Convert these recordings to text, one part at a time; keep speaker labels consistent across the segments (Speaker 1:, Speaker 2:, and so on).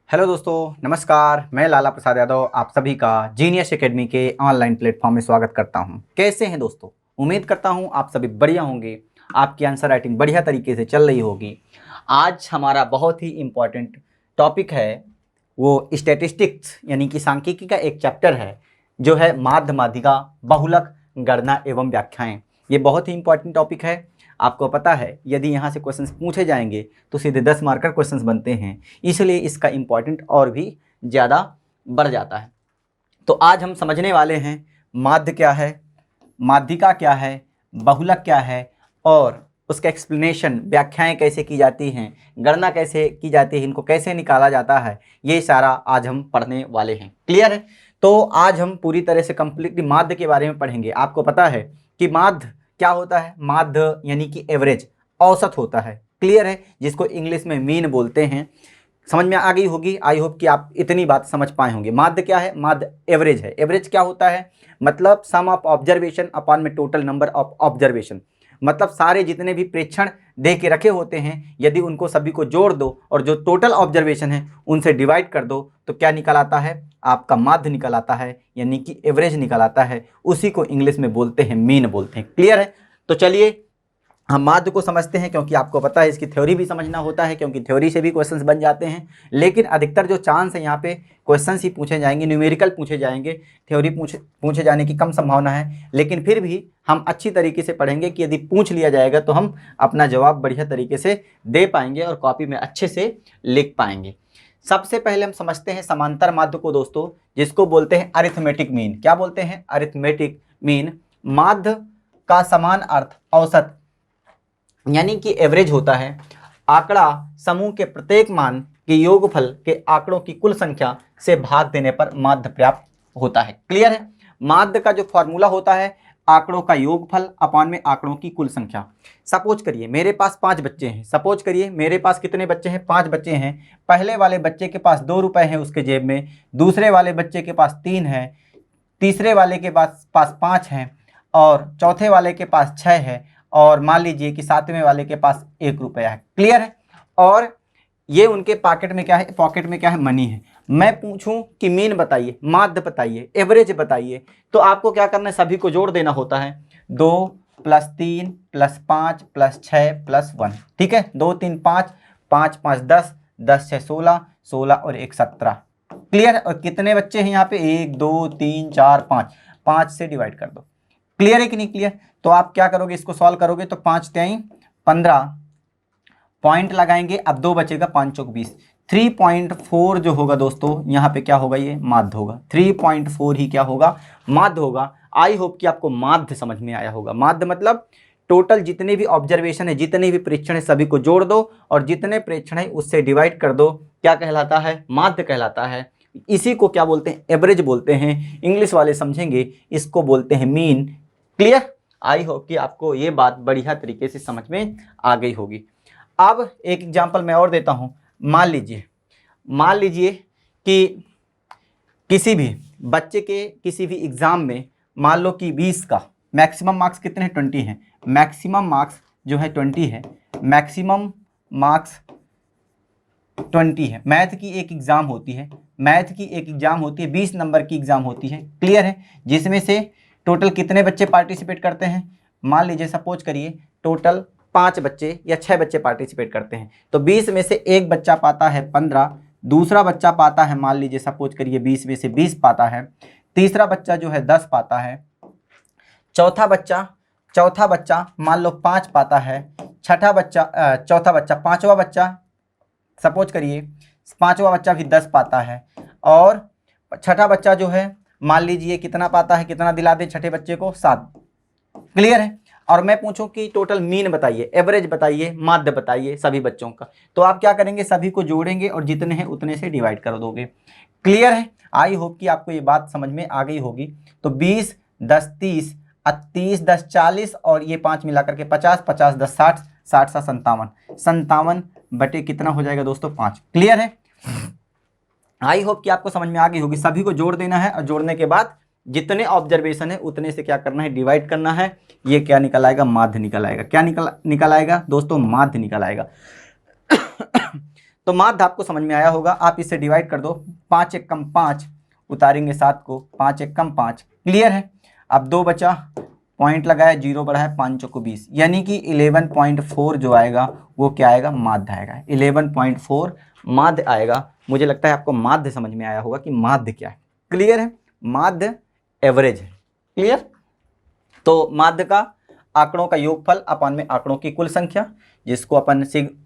Speaker 1: Hello दोस्तों, नमस्कार। मैं लाला प्रसाद यादव आप सभी का जीनियस एकेडमी के ऑनलाइन प्लेटफॉर्म में स्वागत करता हूं। कैसे हैं दोस्तों? उम्मीद करता हूं आप सभी बढ़िया होंगे, आपकी आंसर राइटिंग बढ़िया तरीके से चल रही होगी। आज हमारा बहुत ही इम्पॉर्टेंट टॉपिक है, वो स्टैटिस्टिक्स यानी कि सांख्यिकी का एक चैप्टर है जो है माध्य, माध्यिका, बहुलक, गणना एवं व्याख्याएं। ये बहुत ही इंपॉर्टेंट टॉपिक है। आपको पता है यदि यहाँ से क्वेश्चंस पूछे जाएंगे तो सीधे 10 मार्क का क्वेश्चंस बनते हैं, इसलिए इसका इम्पॉर्टेंट और भी ज़्यादा बढ़ जाता है। तो आज हम समझने वाले हैं माध्य क्या है, माध्यिका क्या है, बहुलक क्या है और उसका एक्सप्लेनेशन, व्याख्याएं कैसे की जाती हैं, गणना कैसे की जाती है, इनको कैसे निकाला जाता है, ये सारा आज हम पढ़ने वाले हैं। क्लियर है? तो आज हम पूरी तरह से कंप्लीटली माध्य के बारे में पढ़ेंगे। आपको पता है कि माध्य क्या होता है? माध्य यानी कि एवरेज, औसत होता है। क्लियर है? जिसको इंग्लिश में मीन बोलते हैं। समझ में आ गई होगी। आई होप कि आप इतनी बात समझ पाए होंगे। माध्य क्या है? माध्य एवरेज है। एवरेज क्या होता है? मतलब सम ऑफ ऑब्जर्वेशन अपॉन में टोटल नंबर ऑफ ऑब्जर्वेशन। मतलब सारे जितने भी प्रेक्षण दे के रखे होते हैं, यदि उनको सभी को जोड़ दो और जो टोटल ऑब्जर्वेशन है उनसे डिवाइड कर दो तो क्या निकल आता है? आपका माध्य निकल आता है, यानी कि एवरेज निकल आता है। उसी को इंग्लिश में बोलते हैं मीन बोलते हैं। क्लियर है? तो चलिए हम माध्य को समझते हैं, क्योंकि आपको पता है इसकी थ्योरी भी समझना होता है, क्योंकि थ्योरी से भी क्वेश्चंस बन जाते हैं। लेकिन अधिकतर जो चांस है यहाँ पे क्वेश्चंस ही पूछे जाएंगे, न्यूमेरिकल पूछे जाएंगे। थ्योरी पूछे जाने की कम संभावना है, लेकिन फिर भी हम अच्छी तरीके से पढ़ेंगे कि यदि पूछ लिया जाएगा तो हम अपना जवाब बढ़िया तरीके से दे पाएंगे और कॉपी में अच्छे से लिख पाएंगे। सबसे पहले हम समझते हैं समांतर माध्य को दोस्तों, जिसको बोलते हैं अरिथमेटिक मीन। क्या बोलते हैं? Arithmetic mean. माध्य का समान अर्थ औसत यानी कि एवरेज होता है। आंकड़ा समूह के प्रत्येक मान के योगफल के आंकड़ों की कुल संख्या से भाग देने पर माध्य प्राप्त होता है। क्लियर है? माध्य का जो फॉर्मूला होता है, आंकड़ों का योगफल अपॉन में आंकड़ों की कुल संख्या। सपोज करिए मेरे पास 5 बच्चे हैं। सपोज करिए मेरे पास कितने बच्चे हैं? 5 बच्चे हैं। पहले वाले बच्चे के पास 2 रुपए हैं उसके जेब में, दूसरे वाले बच्चे के पास 3 है, तीसरे वाले के पास 5 हैं और चौथे वाले के पास 6 है और मान लीजिए कि 7वें वाले के पास 1 रुपया है। क्लियर है? और ये उनके पॉकेट में क्या है? पॉकेट में क्या है? मनी है। मैं पूछूं कि मीन बताइए, माध्य बताइए, एवरेज बताइए, तो आपको क्या करना है? सभी को जोड़ देना होता है। 2 + 3 + 5 + 6 + 1। ठीक है? 2 3 5, 5 5 10, 10 6 16, 16 और 1 17। क्लियर? और कितने बच्चे हैं यहाँ पे? 1 2 3 4 5, 5 से डिवाइड कर दो। क्लियर है कि नहीं क्लियर? तो आप क्या करोगे? इसको सॉल्व करोगे तो 5 3 15 पॉइंट लगाएंगे। अब 2 बचेगा, 5 चौक 20। 3.4 जो होगा दोस्तों यहाँ पे क्या होगा? ये माध्य होगा। 3.4 ही क्या होगा? माध्य होगा। आई होप कि आपको माध्य समझ में आया होगा। माध्य मतलब टोटल जितने भी ऑब्जर्वेशन है, जितने भी प्रेक्षण है, सभी को जोड़ दो और जितने प्रेक्षण है उससे डिवाइड कर दो। क्या कहलाता है? माध्य कहलाता है। इसी को क्या बोलते हैं? एवरेज बोलते हैं। इंग्लिश वाले समझेंगे, इसको बोलते हैं मीन। क्लियर? आई होप कि आपको ये बात बढ़िया तरीके से समझ में आ गई होगी। अब एक एग्जांपल मैं और देता हूं। मान लीजिए कि किसी भी बच्चे के किसी भी एग्जाम में मान लो कि 20 का मैक्सिमम मार्क्स कितने हैं? 20 हैं। मैक्सिमम मार्क्स जो है 20 है। मैक्सिमम मार्क्स 20 है। मैथ की एक एग्जाम होती है, 20 नंबर की एग्जाम होती है। क्लियर है? जिसमें से टोटल कितने बच्चे पार्टिसिपेट करते हैं? मान लीजिए सपोज करिए टोटल 5 बच्चे या 6 बच्चे पार्टिसिपेट करते हैं, तो 20 में से एक बच्चा पाता है 15, दूसरा बच्चा पाता है मान लीजिए सपोज करिए 20 में से 20 पाता है, तीसरा बच्चा जो है 10 पाता है, चौथा बच्चा मान लो 5 पाता है, पांचवा बच्चा सपोज करिए 5वां बच्चा भी 10 पाता है और छठा बच्चा जो है मान लीजिए कितना पाता है? कितना दिला दे छठे बच्चे को? 7। क्लियर है? और मैं पूछूं कि टोटल मीन बताइए, एवरेज बताइए, माध्य बताइए सभी बच्चों का, तो आप क्या करेंगे? सभी को जोड़ेंगे और जितने हैं उतने से डिवाइड कर दोगे। क्लियर है? आई होप कि आपको ये बात समझ में आ गई होगी। तो 20 10 30, 30 10 40 और ये 5 मिलाकर के 50, 50 10 60, 60 सा 57, 57 बटे कितना हो जाएगा दोस्तों? 5। क्लियर है? आई होप कि आपको समझ में आ गई होगी। सभी को जोड़ देना है और जोड़ने के बाद जितने ऑब्जर्वेशन है उतने से क्या करना है? डिवाइड करना है। ये क्या निकल आएगा? माध्य निकल आएगा। क्या निकल आएगा दोस्तों? माध्य निकल आएगा। तो माध्य आपको समझ में आया होगा। आप इसे डिवाइड कर दो, 5 एक कम 5, उतारेंगे 7 को, 5 एक कम 5, क्लियर है। अब 2 बचा, पॉइंट लगाया, 0 बढ़ा है, 5 चौको 20, यानी कि 11.4 जो आएगा वो क्या आएगा, माध्य आएगा। 11.4 माध्य आएगा। मुझे लगता है आपको माध्य समझ में आया होगा कि माध्य क्या है, क्लियर है। माध्य एवरेज है, क्लियर। तो माध्य का आंकड़ों का योगफल अपन में आंकड़ों की कुल संख्या, जिसको अपन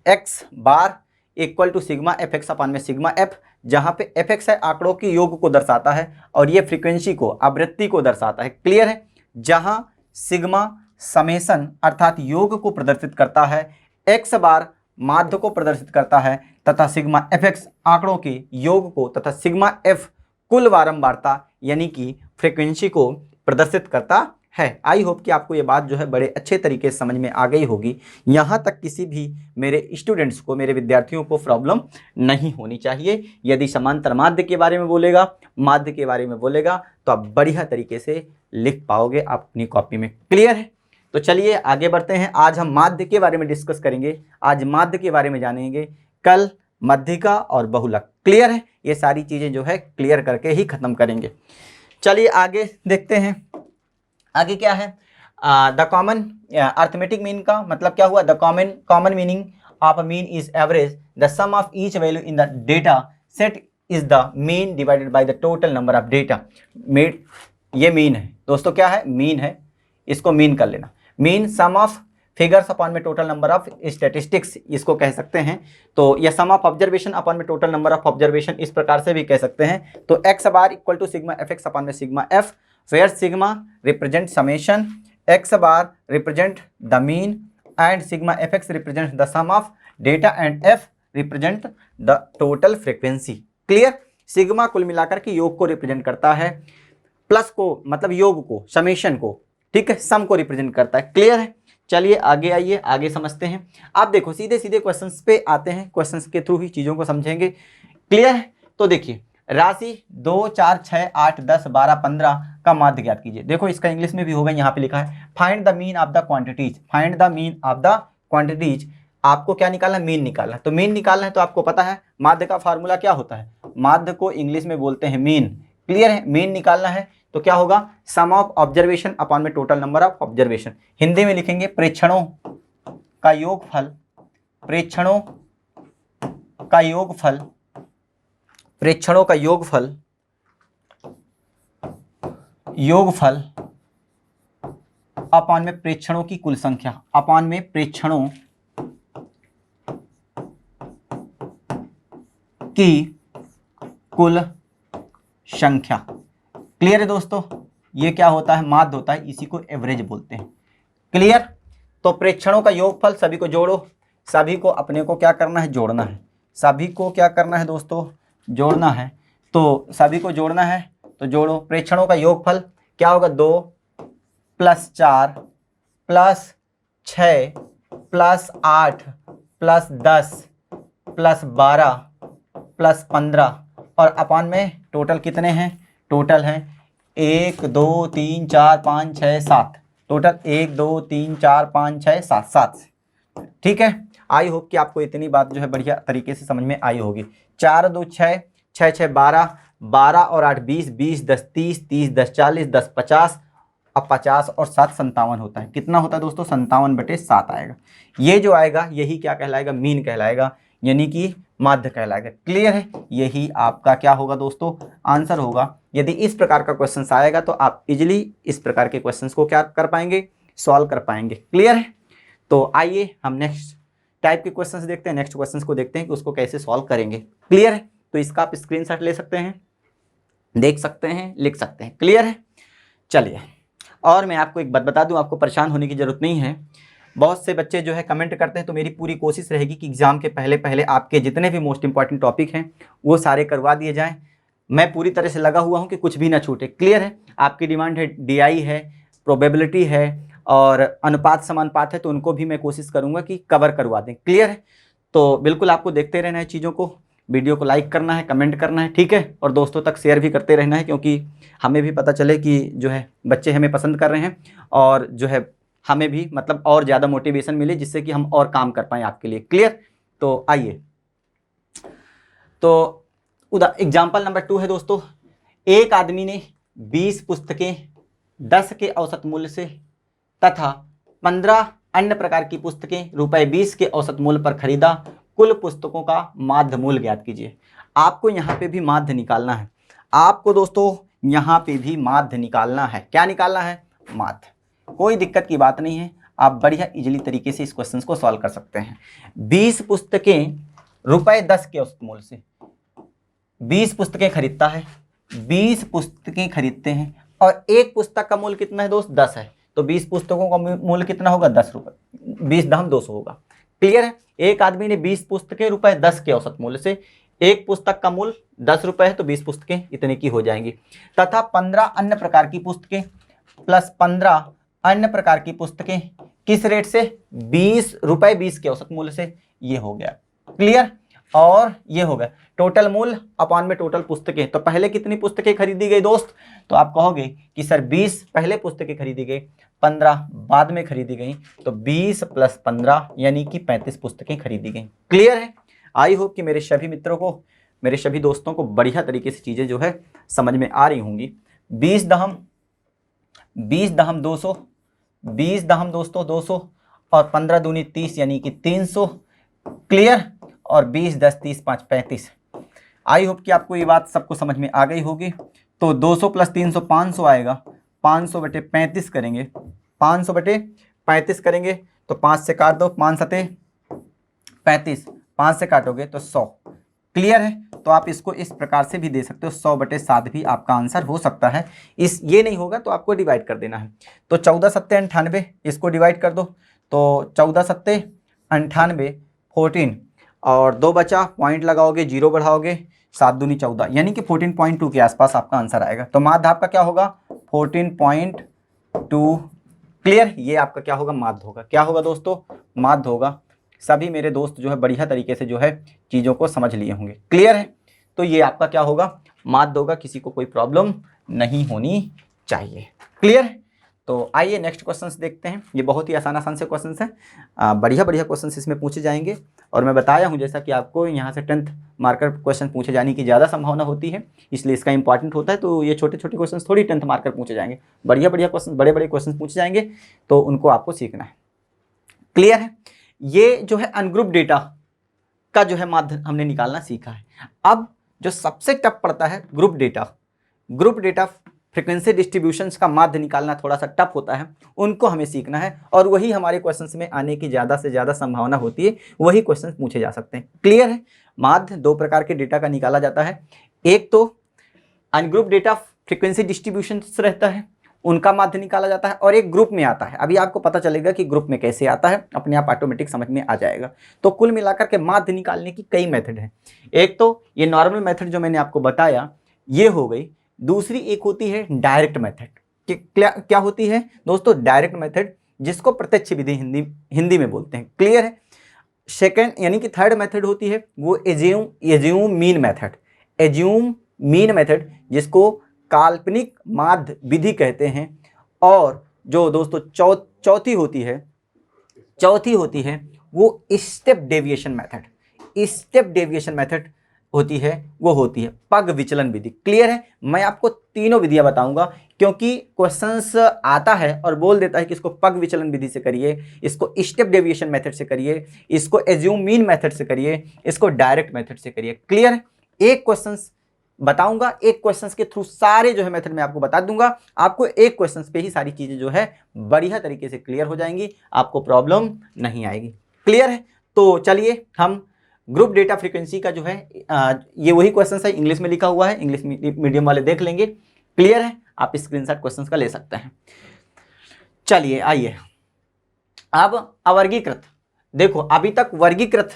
Speaker 1: x bar equal to sigma F X अपन में सिग्मा एफ, जहां पे एफ एक्स है आंकड़ों के योग को दर्शाता है और ये फ्रीक्वेंसी को, आवृत्ति को दर्शाता है, क्लियर है। जहां सिग्मा समेशन अर्थात योग को प्रदर्शित करता है, x बार माध्य को प्रदर्शित करता है, तथा सिग्मा एफ एक्स आंकड़ों के योग को तथा सिग्मा एफ कुल बारंबारता यानी कि फ्रीक्वेंसी को प्रदर्शित करता है। आई होप कि आपको ये बात जो है बड़े अच्छे तरीके से समझ में आ गई होगी। यहाँ तक किसी भी मेरे स्टूडेंट्स को, मेरे विद्यार्थियों को प्रॉब्लम नहीं होनी चाहिए। यदि समांतर माध्य के बारे में बोलेगा, माध्य के बारे में बोलेगा, तो आप बढ़िया तरीके से लिख पाओगे आप अपनी कॉपी में, क्लियर है। तो चलिए आगे बढ़ते हैं। आज हम माध्य के बारे में डिस्कस करेंगे, आज माध्य के बारे में जानेंगे, कल मध्यिका और बहुलक, क्लियर है। ये सारी चीज़ें जो है क्लियर करके ही खत्म करेंगे। चलिए आगे देखते हैं। आगे क्या है, द कॉमन अर्थमेटिक मीन का मतलब क्या हुआ, the common meaning of a mean is average, the sum of each value in the data set is the mean divided by the total number of data. ये mean है दोस्तों, क्या है, mean है, इसको मीन कर लेना। Mean sum of figures upon में टोटल नंबर ऑफ स्टैटिस्टिक्स इसको कह सकते हैं। तो यह सम ऑफ ऑब्जर्वेशन अपॉन में टोटल नंबर ऑफ ऑब्जर्वेशन इस प्रकार से भी कह सकते हैं। तो X bar equal to sigma F X upon में sigma F, where sigma represent summation, x bar represent the mean and sigma fx represents the sum of data and f represent the total frequency, clear। Sigma कुल मिलाकर के योग को represent करता है, plus को मतलब योग को, समेशन को, ठीक है, सम को रिप्रेजेंट करता है, क्लियर है। चलिए आगे आइए, आगे समझते हैं। आप देखो सीधे सीधे क्वेश्चंस पे आते हैं, क्वेश्चंस के थ्रू ही चीज़ों को समझेंगे, क्लियर है। तो देखिए राशि 2 4 6 8 10 12 15 का माध्य ज्ञात कीजिए। देखो इसका इंग्लिश में भी होगा, यहाँ पे लिखा है find the mean of the quantities, find the mean of the quantities. आपको क्या निकालना है, मीन निकालना है। तो मीन निकालना है तो आपको पता है माध्य का फार्मूला क्या होता है, माध्य को इंग्लिश में बोलते हैं मीन, क्लियर है। मीन निकालना है तो क्या होगा, सम ऑफ ऑब्जर्वेशन अपॉन में total number of observation. Hindi में लिखेंगे प्रेक्षणों का योगफल, प्रेक्षणों का योगफल, प्रेक्षणों का योगफल, योगफल अपॉन में प्रेक्षणों की कुल संख्या, अपॉन में प्रेक्षणों की कुल संख्या, क्लियर है दोस्तों। ये क्या होता है, माध्य होता है, इसी को एवरेज बोलते हैं, क्लियर। तो प्रेक्षणों का योगफल, सभी को जोड़ो, सभी को अपने को क्या करना है, जोड़ना है, सभी को क्या करना है दोस्तों, जोड़ना है। तो सभी को जोड़ना है तो जोड़ो। प्रेक्षणों का योगफल क्या होगा, 2 + 4 + 6 + 8 + 10 + 12 + 15 और अपॉन में टोटल कितने हैं, टोटल हैं 1 2 3 4 5 6 7, टोटल 1 2 3 4 5 6 7, 7, ठीक है। आई होप कि आपको इतनी बात जो है बढ़िया तरीके से समझ में आई होगी। 4 2 6, 6 6 12, 12 और 8 20, 20 10 30, 30 10 40, 10 50, अब 50 और 7 57 होता है। कितना होता है दोस्तों, 57/7 आएगा। ये जो आएगा यही क्या कहलाएगा, मीन कहलाएगा, यानी कि माध्य कहलाएगा, क्लियर है। यही आपका क्या होगा दोस्तों, आंसर होगा। यदि इस प्रकार का क्वेश्चन आएगा तो आप इजिली इस प्रकार के क्वेश्चन को क्या कर पाएंगे, सॉल्व कर पाएंगे, क्लियर है। तो आइए हम नेक्स्ट टाइप के क्वेश्चंस देखते हैं, नेक्स्ट क्वेश्चंस को देखते हैं कि उसको कैसे सॉल्व करेंगे, क्लियर है। तो इसका आप स्क्रीनशॉट ले सकते हैं, देख सकते हैं, लिख सकते हैं, क्लियर है। चलिए, और मैं आपको एक बात बता दूं, आपको परेशान होने की ज़रूरत नहीं है। बहुत से बच्चे जो है कमेंट करते हैं, तो मेरी पूरी कोशिश रहेगी कि एग्ज़ाम के पहले पहले आपके जितने भी मोस्ट इंपॉर्टेंट टॉपिक हैं वो सारे करवा दिए जाएँ। मैं पूरी तरह से लगा हुआ हूँ कि कुछ भी ना छूटे, क्लियर है। आपकी डिमांड है, DI है, प्रोबेबिलिटी है और अनुपात समानुपात है, तो उनको भी मैं कोशिश करूँगा कि कवर करवा दें, क्लियर है। तो बिल्कुल आपको देखते रहना है चीज़ों को, वीडियो को लाइक करना है, कमेंट करना है, ठीक है, और दोस्तों तक शेयर भी करते रहना है, क्योंकि हमें भी पता चले कि जो है बच्चे हमें पसंद कर रहे हैं और जो है हमें भी मतलब और ज़्यादा मोटिवेशन मिले, जिससे कि हम और काम कर पाएँ आपके लिए, क्लियर। तो आइए तो एग्जाम्पल नंबर 2 है दोस्तों, एक आदमी ने 20 पुस्तकें 10 के औसत मूल्य से तथा 15 अन्य प्रकार की पुस्तकें रुपए 20 के औसत मूल्य पर खरीदा। कुल पुस्तकों का माध्य मूल्य ज्ञात कीजिए। आपको यहाँ पे भी माध्य निकालना है। आपको दोस्तों यहाँ पे भी माध्य निकालना है। क्या निकालना है? माध्य। कोई दिक्कत की बात नहीं है, आप बढ़िया इजीली तरीके से इस क्वेश्चन को सॉल्व कर सकते हैं। 20 पुस्तकें रुपए 10 के औसत मूल्य से, 20 पुस्तकें खरीदता है, 20 पुस्तकें खरीदते हैं और एक पुस्तक का मूल्य कितना है दोस्त? 10 है। तो 20 पुस्तकों का मूल्य कितना होगा? 10 रुपए। 20 दहम 200 होगा। क्लियर है? एक आदमी ने 20 पुस्तकें रुपए 10 के औसत मूल्य से, एक पुस्तक का मूल्य 10 रुपए है तो 20 पुस्तकें इतने की हो जाएंगी, तथा 15 अन्य प्रकार की पुस्तकें प्लस 15 अन्य प्रकार की पुस्तकें किस रेट से? 20 रुपए 20 के औसत मूल्य से। ये हो गया क्लियर। और ये हो गया टोटल मूल्य अपॉन में टोटल पुस्तकें। तो पहले कितनी पुस्तकें खरीदी गई दोस्त? तो आप कहोगे कि सर 20 पहले पुस्तकें खरीदी गई, 15 बाद में खरीदी गई, तो 20 प्लस 15 यानी कि 35 पुस्तकें खरीदी गई। क्लियर है? आई होप कि मेरे सभी मित्रों को, मेरे सभी दोस्तों को बढ़िया तरीके से चीज़ें जो है समझ में आ रही होंगी। 20 दहम 200, 20 दहम दोस्तों 200 और 15 दूनी 30 यानी कि 300। क्लियर? और 20 10 30 5 35। आई होप कि आपको ये बात सबको समझ में आ गई होगी। तो 200 प्लस 300 500 आएगा, 500 बटे 35 करेंगे, 500 बटे 35 करेंगे तो 5 से काट दो, 5 सते 35, 5 से काटोगे तो 100। क्लियर है? तो आप इसको इस प्रकार से भी दे सकते हो, 100 बटे 7 भी आपका आंसर हो सकता है। इस ये नहीं होगा तो आपको डिवाइड कर देना है। तो 14 सत्ते 98, इसको डिवाइड कर दो तो 14 सत्ते 98 14 और 2 बचा, पॉइंट लगाओगे, 0 बढ़ाओगे, 7 दूनी 14 यानी कि 14.2 के आसपास आपका आंसर आएगा। तो माध्य आपका क्या होगा? 14.2। क्लियर? ये आपका क्या होगा? माध्य होगा। क्या होगा दोस्तों? माध्य होगा। सभी मेरे दोस्त जो है बढ़िया तरीके से जो है चीज़ों को समझ लिए होंगे। क्लियर है? तो ये आपका क्या होगा? माध्य होगा। किसी को कोई प्रॉब्लम नहीं होनी चाहिए। क्लियर है? तो आइए नेक्स्ट क्वेश्चंस देखते हैं। ये बहुत ही आसान से क्वेश्चंस हैं, बढ़िया क्वेश्चंस इसमें पूछे जाएंगे। और मैं बताया हूँ जैसा कि आपको यहाँ से 10th मार्कर क्वेश्चन पूछे जाने की ज़्यादा संभावना होती है, इसलिए इसका इंपॉर्टेंट होता है। तो ये छोटे छोटे क्वेश्चन थोड़ी 10th मार्कर पूछे जाएंगे, बढ़िया क्वेश्चन, बड़े क्वेश्चन पूछे जाएंगे, तो उनको आपको सीखना है। क्लियर है? ये जो है अनग्रुप डेटा का जो है माध्य हमने निकालना सीखा है। अब जो सबसे टफ पड़ता है ग्रुप डेटा फ्रीक्वेंसी डिस्ट्रीब्यूशंस का माध्य निकालना थोड़ा सा टफ होता है, उनको हमें सीखना है और वही हमारे क्वेश्चंस में आने की ज़्यादा से ज़्यादा संभावना होती है, वही क्वेश्चंस पूछे जा सकते हैं। क्लियर है? माध्य 2 प्रकार के डेटा का निकाला जाता है। एक तो अनग्रुप डेटा फ्रीक्वेंसी डिस्ट्रीब्यूशंस रहता है, उनका माध्य निकाला जाता है, और एक ग्रुप में आता है। अभी आपको पता चलेगा कि ग्रुप में कैसे आता है, अपने आप ऑटोमेटिक समझ में आ जाएगा। तो कुल मिलाकर के माध्य निकालने की कई मेथड हैं। एक तो ये नॉर्मल मेथड जो मैंने आपको बताया ये हो गई। दूसरी एक होती है डायरेक्ट मेथड। क्या होती है दोस्तों? डायरेक्ट मेथड, जिसको प्रत्यक्ष विधि हिंदी में बोलते हैं। क्लियर है? सेकंड यानी कि थर्ड मेथड होती है वो एज्यूम मीन मेथड, जिसको काल्पनिक माध्य विधि कहते हैं। और जो दोस्तों चौथी होती है वो स्टेप डेविएशन मेथड होती है, वो होती है पग विचलन विधि। क्लियर है? मैं आपको तीनों विधियां बताऊंगा, क्योंकि क्वेश्चंस आता है और बोल देता है कि इसको पग विचलन विधि से करिए, इसको स्टेप डेविएशन मेथड से करिए, इसको एज्यूम मीन मेथड से करिए, इसको डायरेक्ट मेथड से करिए। क्लियर है? एक क्वेश्चंस बताऊंगा, एक क्वेश्चंस के थ्रू सारे जो है मेथड मैं आपको बता दूंगा। आपको एक क्वेश्चंस पे ही सारी चीजें जो है बढ़िया तरीके से क्लियर हो जाएंगी, आपको प्रॉब्लम नहीं आएगी। क्लियर है? तो चलिए हम ग्रुप डेटा फ्रीक्वेंसी का जो है ये वही क्वेश्चन है, इंग्लिश में लिखा हुआ है, इंग्लिश मीडियम वाले देख लेंगे। क्लियर है? आप स्क्रीनशॉट क्वेश्चन का ले सकते हैं। चलिए आइए अब अवर्गीकृत। देखो अभी तक वर्गीकृत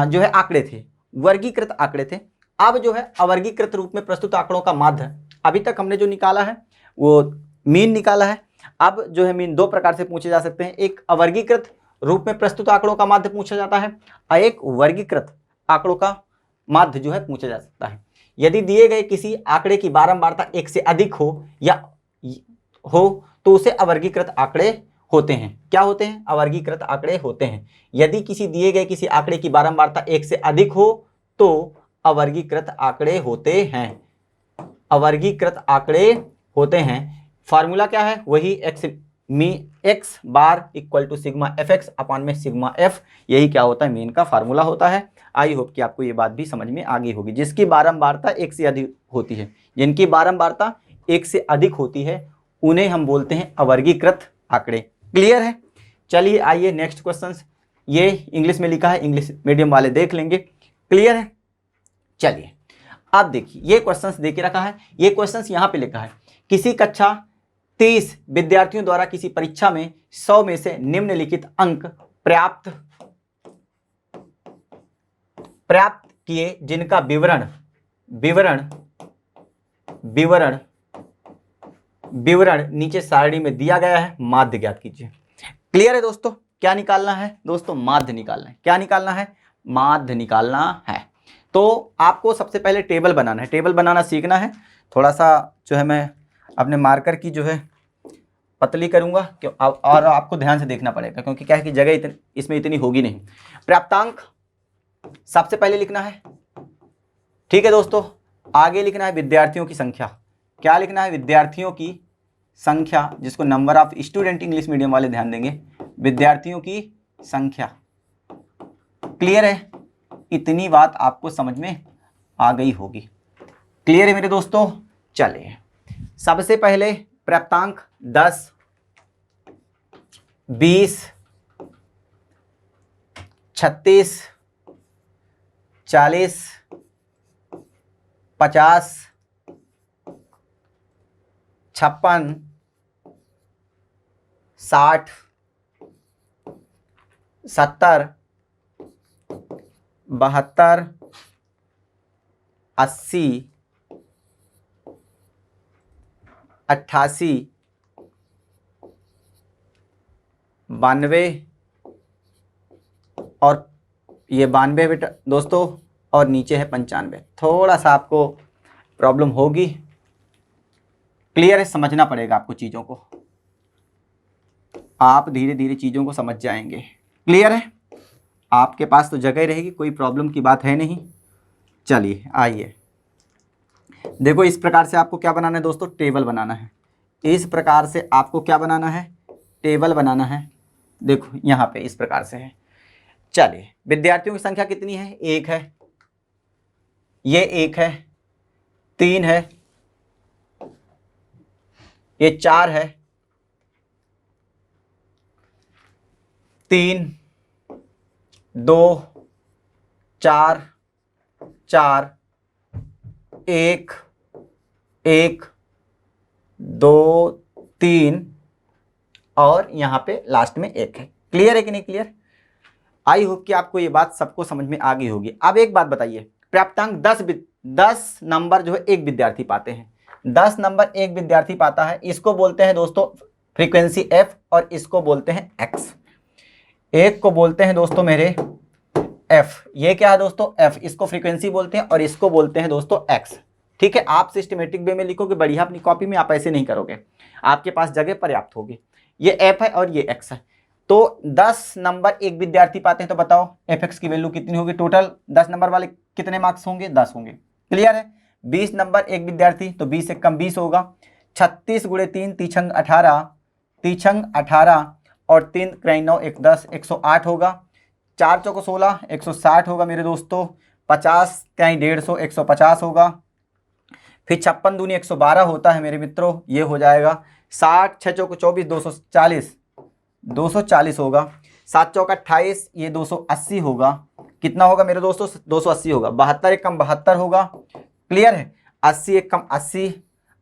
Speaker 1: जो है आंकड़े थे, वर्गीकृत आंकड़े थे। अब जो है अवर्गीकृत रूप में प्रस्तुत आंकड़ों का माध्य, अभी तक हमने जो निकाला है वो मीन निकाला है। अब जो है मीन 2 प्रकार से पूछे जा सकते हैं। एक अवर्गीकृत रूप में प्रस्तुत आंकड़ों का माध्य पूछा जाता है और एक वर्गीकृत आंकड़ों का माध्य जो है पूछा जा सकता है। यदि दिए गए किसी आंकड़े की बारंबारता 1 से अधिक हो या हो तो उसे अवर्गीकृत आंकड़े होते हैं। क्या होते हैं? अवर्गीकृत आंकड़े होते हैं। यदि किसी दिए गए किसी आंकड़े की बारंबारता 1 से अधिक हो तो अवर्गीकृत आंकड़े होते हैं। अवर्गीकृत आंकड़े होते हैं। फार्मूला क्या है? वही X bar equal to sigma F X upon में सिग्मा एफ, यही क्या होता है? मीन का फार्मूला होता है। आई होप कि आपको ये बात भी समझ में आ गई होगी। जिसकी बारंबारता 1 से अधिक होती है, जिनकी बारंबारता 1 से अधिक होती है, उन्हें हम बोलते हैं अवर्गीकृत आंकड़े। क्लियर है? चलिए आइए नेक्स्ट क्वेश्चन। ये इंग्लिश में लिखा है, इंग्लिश मीडियम वाले देख लेंगे। क्लियर है? चलिए अब देखिए, ये क्वेश्चंस दे के रखा है। ये क्वेश्चंस यहां पे लिखा है, किसी कक्षा 30 विद्यार्थियों द्वारा किसी परीक्षा में 100 में से निम्नलिखित अंक प्राप्त किए, जिनका विवरण नीचे सारणी में दिया गया है, माध्य ज्ञात कीजिए। क्लियर है दोस्तों? क्या निकालना है दोस्तों? माध्य निकालना है। क्या निकालना है? माध्य निकालना है। तो आपको सबसे पहले टेबल बनाना है, टेबल बनाना सीखना है। थोड़ा सा जो है मैं अपने मार्कर की जो है पतली करूंगा क्यों, और आपको ध्यान से देखना पड़ेगा, क्योंकि क्या है कि जगह इसमें इतनी होगी नहीं। प्राप्तांक सबसे पहले लिखना है, ठीक है दोस्तों। आगे लिखना है विद्यार्थियों की संख्या। क्या लिखना है? विद्यार्थियों की संख्या, जिसको number of student English medium वाले ध्यान देंगे, विद्यार्थियों की संख्या। क्लियर है? इतनी बात आपको समझ में आ गई होगी। क्लियर है मेरे दोस्तों? चलिए सबसे पहले प्राप्तांक 10, 20, 36, 40, 50, 56, 60, 70, 72, 80, 88, 92 और ये 92 बेटा दोस्तों, और नीचे है 95। थोड़ा सा आपको प्रॉब्लम होगी। क्लियर है? समझना पड़ेगा आपको चीज़ों को, आप धीरे धीरे चीज़ों को समझ जाएंगे। क्लियर है? आपके पास तो जगह रहेगी, कोई प्रॉब्लम की बात है नहीं। चलिए आइए देखो, इस प्रकार से आपको क्या बनाना है दोस्तों? टेबल बनाना है। इस प्रकार से आपको क्या बनाना है? टेबल बनाना है। देखो यहाँ पे इस प्रकार से है। चलिए विद्यार्थियों की संख्या कितनी है? 1 है, ये 1 है, 3 है, ये 4 है, 3, 2, 4, 4, 1, 1, 2, 3 और यहाँ पे लास्ट में 1 है। क्लियर है कि नहीं क्लियर? आई होप कि आपको ये बात सबको समझ में आ गई होगी। अब एक बात बताइए, प्राप्तांक 10 नंबर जो है एक विद्यार्थी पाते हैं। 10 नंबर एक विद्यार्थी पाता है, इसको बोलते हैं दोस्तों फ्रीक्वेंसी एफ, और इसको बोलते हैं एक्स। एक को बोलते हैं दोस्तों मेरे एफ, ये क्या है दोस्तों? एफ, इसको फ्रीक्वेंसी बोलते हैं, और इसको बोलते हैं दोस्तों एक्स। ठीक है? आप सिस्टमेटिक वे में लिखोगे बढ़िया, अपनी कॉपी में आप ऐसे नहीं करोगे, आपके पास जगह पर्याप्त होगी। ये एफ है और ये एक्स है। तो 10 नंबर एक विद्यार्थी पाते हैं, तो बताओ एफ एक्स की वैल्यू कितनी होगी? टोटल 10 नंबर वाले कितने मार्क्स होंगे? 10 होंगे। क्लियर है? 20 नंबर एक विद्यार्थी, तो 20 एक कम 20 होगा। 36 गुणे 3 तीछंग 18, तीछंग 18 और 3 क्रैंक 9 1 10, 108 होगा। 4 चौको 16, 160 होगा मेरे दोस्तों। 50 क्रैंक 150, 150 होगा। फिर 56 दूनी 112 होता है मेरे मित्रों, ये हो जाएगा। 60 6 चौको 24, 240 होगा। 7 चौका 28, ये 280 होगा। कितना होगा मेरे दोस्तों? 280 होगा। 72 एक कम 72 होगा। क्लियर है? 80 एक कम 80,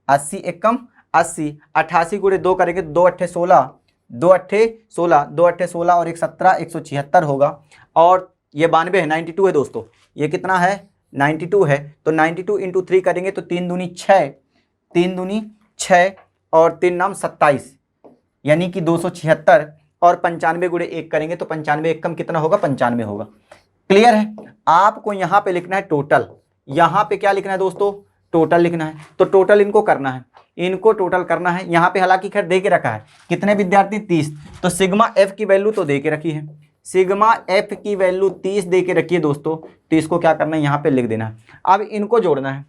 Speaker 1: 80 एक कम 80। 88 गुणे 2 करेंगे, 2 अट्ठे 16, 2 अट्ठे 16, 2 अट्ठे 16 और 1 17, 176 होगा। और ये 92 है, 92 है दोस्तों। ये कितना है? 92 है। तो 92 इंटू 3 करेंगे तो 3 दूनी 6, 3 दूनी 6 और 3 नाम 27, यानी कि 276। और 95 गुणे 1 करेंगे तो 95 एक कम कितना होगा? 95 होगा। क्लियर है? आपको यहाँ पे लिखना है टोटल। यहाँ पे क्या लिखना है दोस्तों? टोटल लिखना है, तो टोटल इनको करना है, इनको टोटल करना है। यहाँ पे हालांकि खैर दे के रखा है कितने विद्यार्थी 30, तो सिग्मा एफ की वैल्यू तो दे के रखी है, सिग्मा एफ की वैल्यू 30 दे के रखी है दोस्तों। तो इसको क्या करना है, यहाँ पे लिख देना है। अब इनको जोड़ना है,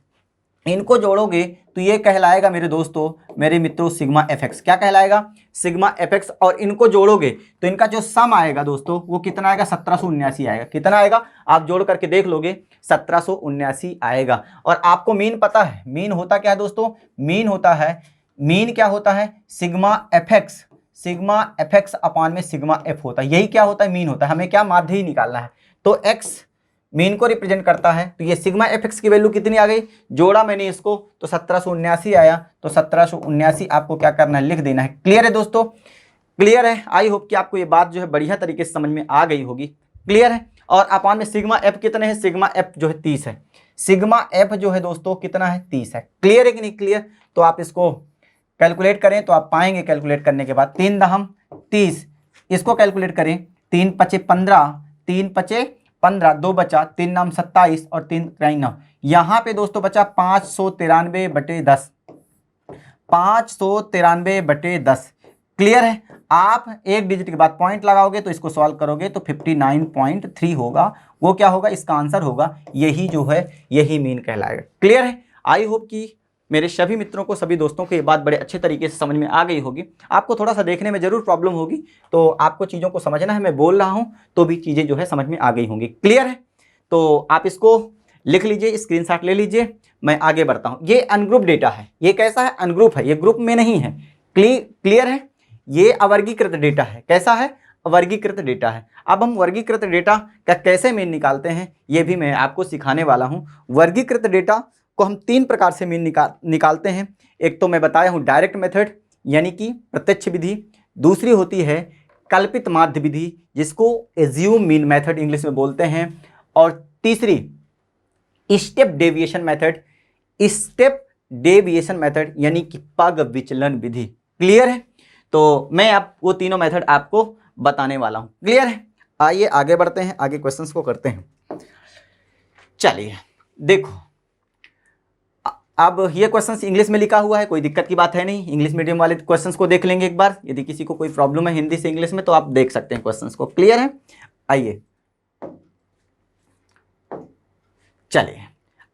Speaker 1: इनको जोड़ोगे तो ये कहलाएगा मेरे दोस्तों, मेरे मित्रों, सिग्मा एफ एक्स। क्या कहलाएगा, सिग्मा एफ एक्स। और इनको जोड़ोगे तो इनका जो सम आएगा दोस्तों वो कितना आएगा, 1779 आएगा। कितना आएगा, आप जोड़ करके देख लोगे, 1779 आएगा। और आपको मीन पता है, मीन होता क्या है दोस्तों, मीन होता है, मीन क्या होता है, sigma F X, sigma F X upon में सिग्मा एफ होता है। यही क्या होता है, मीन होता है। हमें क्या, माध्य ही निकालना है। तो एक्स मीन को रिप्रेजेंट करता है। तो ये सिग्मा एफ एक्स की वैल्यू कितनी आ गई, जोड़ा मैंने इसको तो 1779 आया। तो 1779 आपको क्या करना है, लिख देना है। क्लियर है दोस्तों, क्लियर है। आई होप कि आपको ये बात जो है बढ़िया तरीके से समझ में आ गई होगी। क्लियर है। और अपान में सिग्मा एफ कितने हैं, सिग्मा एफ जो है 30 है, सिग्मा एफ जो है दोस्तों कितना है, 30 है। क्लियर है कि नहीं, क्लियर। तो आप इसको कैलकुलेट करें तो आप पाएंगे, कैलकुलेट करने के बाद 3 दहम 30, इसको कैलकुलेट करें, 3 पचे 15, 3 पचे 15, 2 बचा, 3 नाम 27 और 3 9। यहाँ पे दोस्तों बचा 593/10, 593/10। क्लियर है। आप एक डिजिट के बाद पॉइंट लगाओगे तो इसको सॉल्व करोगे तो 59.3 होगा। वो क्या होगा, इसका आंसर होगा यही जो है, यही मीन कहलाएगा। क्लियर है। आई होप कि मेरे सभी मित्रों को, सभी दोस्तों को ये बात बड़े अच्छे तरीके से समझ में आ गई होगी। आपको थोड़ा सा देखने में जरूर प्रॉब्लम होगी, तो आपको चीज़ों को समझना है। मैं बोल रहा हूँ तो भी चीज़ें जो है समझ में आ गई होंगी। क्लियर है। तो आप इसको लिख लीजिए, स्क्रीनशॉट ले लीजिए, मैं आगे बढ़ता हूँ। ये अनग्रुप डेटा है। ये कैसा है, अनग्रुप है, ये ग्रुप में नहीं है। क्लियर है। ये अवर्गीकृत डेटा है। कैसा है, वर्गीकृत डेटा है। अब हम वर्गीकृत डेटा का कैसे मीन निकालते हैं ये भी मैं आपको सिखाने वाला हूँ। वर्गीकृत डेटा को हम 3 प्रकार से मीन निकालते हैं। एक तो मैं बताया हूँ डायरेक्ट मेथड यानी कि प्रत्यक्ष विधि, दूसरी होती है कल्पित माध्य विधि जिसको एज्यूम मीन मेथड इंग्लिश में बोलते हैं, और तीसरी step deviation method, step deviation method यानी कि पग विचलन विधि। क्लियर है। तो मैं आप वो तीनों मेथड आपको बताने वाला हूँ। क्लियर है। आइए आगे बढ़ते हैं, आगे क्वेश्चंस को करते हैं। चलिए देखो, अब ये क्वेश्चंस इंग्लिश में लिखा हुआ है, कोई दिक्कत की बात है नहीं। इंग्लिश मीडियम वाले क्वेश्चंस को देख लेंगे एक बार। यदि किसी को कोई प्रॉब्लम है हिंदी से इंग्लिश में तो आप देख सकते हैं क्वेश्चंस को। क्लियर है। आइए चलिए,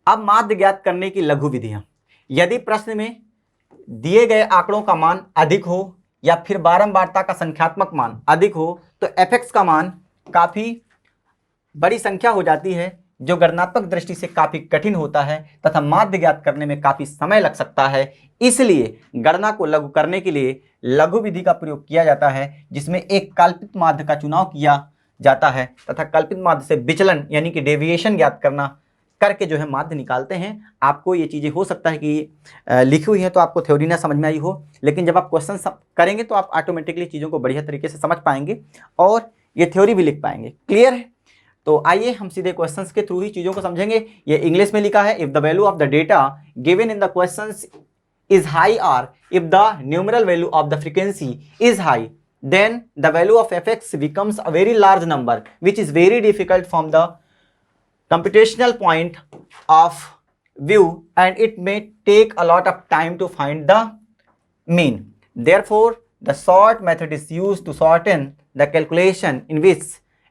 Speaker 1: अब माध्य ज्ञात करने की लघु विधियां। यदि प्रश्न में दिए गए आंकड़ों का मान अधिक हो या फिर बारंबारता का संख्यात्मक मान अधिक हो तो एफ का मान काफी बड़ी संख्या हो जाती है, जो गणनात्मक दृष्टि से काफी कठिन होता है तथा माध्य ज्ञात करने में काफी समय लग सकता है। इसलिए गणना को लघु करने के लिए लघु विधि का प्रयोग किया जाता है, जिसमें एक कल्पित माध्य का चुनाव किया जाता है तथा कल्पित माध्य से विचलन यानी कि डेविएशन ज्ञात करके जो है माध्य निकालते हैं। आपको ये चीजें हो सकता है कि लिखी हुई है तो आपको थ्योरी ना समझ में आई हो, लेकिन जब आप क्वेश्चन करेंगे तो आप ऑटोमेटिकली चीजों को बढ़िया तरीके से समझ पाएंगे और ये थ्योरी भी लिख पाएंगे। क्लियर है। तो आइए हम सीधे क्वेश्चंस के थ्रू ही चीजों को समझेंगे। ये इंग्लिश में लिखा है, if the value of the data given in the questions is high और if the numeral value of the frequency is high, then the value of fx becomes a very large number which is very difficult from the computational point of view and it may take a lot of time to find the mean. Therefore the sort method is used to shorten the calculation in which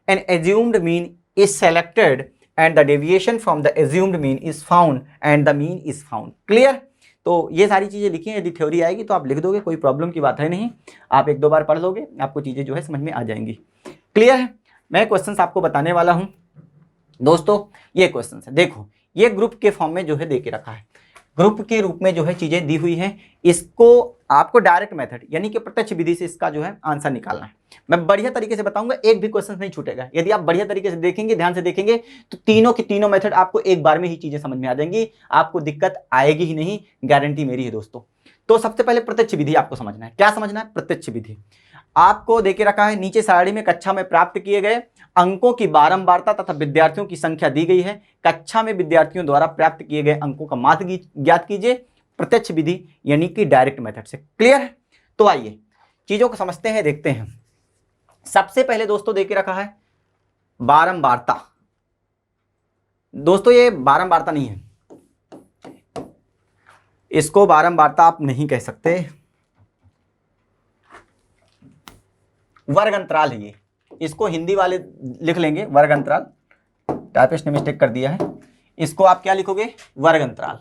Speaker 1: an assumed mean is selected and the deviation from the assumed mean is found and the mean is found. Clear? तो ये सारी चीज़ें लिखी हैं। यदि theory आएगी तो आप लिख दोगे, कोई प्रॉब्लम की बात है नहीं। आप 1-2 बार पढ़ लोगे, आपको चीज़ें जो है समझ में आ जाएंगी। क्लियर है। मैं क्वेश्चंस आपको बताने वाला हूं दोस्तों। ये क्वेश्चंस है, देखो ये ग्रुप के फॉर्म में जो है दे के रखा है, ग्रुप के रूप में जो है चीज़ें दी हुई हैं। इसको आपको डायरेक्ट मेथड यानी कि प्रत्यक्ष विधि से इसका जो है आंसर निकालना है। मैं बढ़िया तरीके से बताऊंगा, एक भी क्वेश्चन नहीं छूटेगा। यदि आप बढ़िया तरीके से देखेंगे, ध्यान से देखेंगे तो तीनों के तीनों मेथड आपको एक बार में ही चीजें समझ में आ जाएंगी, आपको दिक्कत आएगी ही नहीं, गारंटी मेरी है दोस्तों। तो सबसे पहले प्रत्यक्ष विधि आपको समझना है। क्या समझना है? प्रत्यक्ष विधि आपको देके रखा है नीचे सारणी में कक्षा में प्राप्त किए गए अंकों की बारंबारता तथा विद्यार्थियों की संख्या दी गई है। कक्षा में विद्यार्थियों द्वारा प्राप्त किए गए अंकों का माध्य ज्ञात कीजिए प्रत्यक्ष विधि यानी कि डायरेक्ट मेथड से। क्लियर है। तो आइए चीजों को समझते हैं, देखते हैं। सबसे पहले दोस्तों देके रखा है बारंबारता। दोस्तों ये बारंबारता नहीं है, इसको बारंबारता आप नहीं कह सकते, वर्ग अंतराल है ये, इसको हिंदी वाले लिख लेंगे वर्ग अंतराल, टाइपिस्ट ने मिस्टेक कर दिया है, इसको आप क्या लिखोगे, वर्ग अंतराल,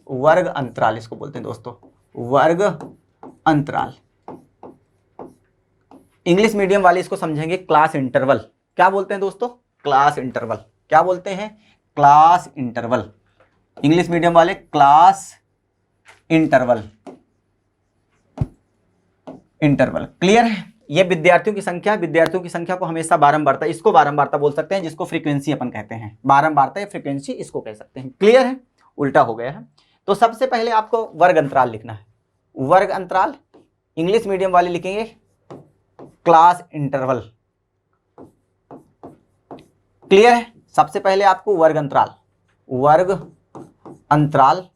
Speaker 1: वर्ग अंतराल इसको बोलते हैं दोस्तों, वर्ग अंतराल। इंग्लिश मीडियम वाले इसको समझेंगे क्लास इंटरवल। क्या बोलते हैं दोस्तों, क्लास इंटरवल। क्या बोलते हैं, क्लास इंटरवल। इंग्लिश मीडियम वाले क्लास इंटरवल, इंटरवल। क्लियर है। ये विद्यार्थियों की संख्या, विद्यार्थियों की संख्या को हमेशा बारंबारता, इसको बारंबारता बोल सकते हैं, जिसको फ्रीक्वेंसी अपन कहते हैं, बारंबारता या फ्रीक्वेंसी इसको कह सकते हैं। क्लियर है, उल्टा हो गया है। तो सबसे पहले आपको वर्ग अंतराल लिखना है, वर्ग अंतराल। इंग्लिश मीडियम वाले लिखेंगे क्लास इंटरवल। क्लियर है। सबसे पहले आपको वर्ग अंतराल, वर्ग अंतराल,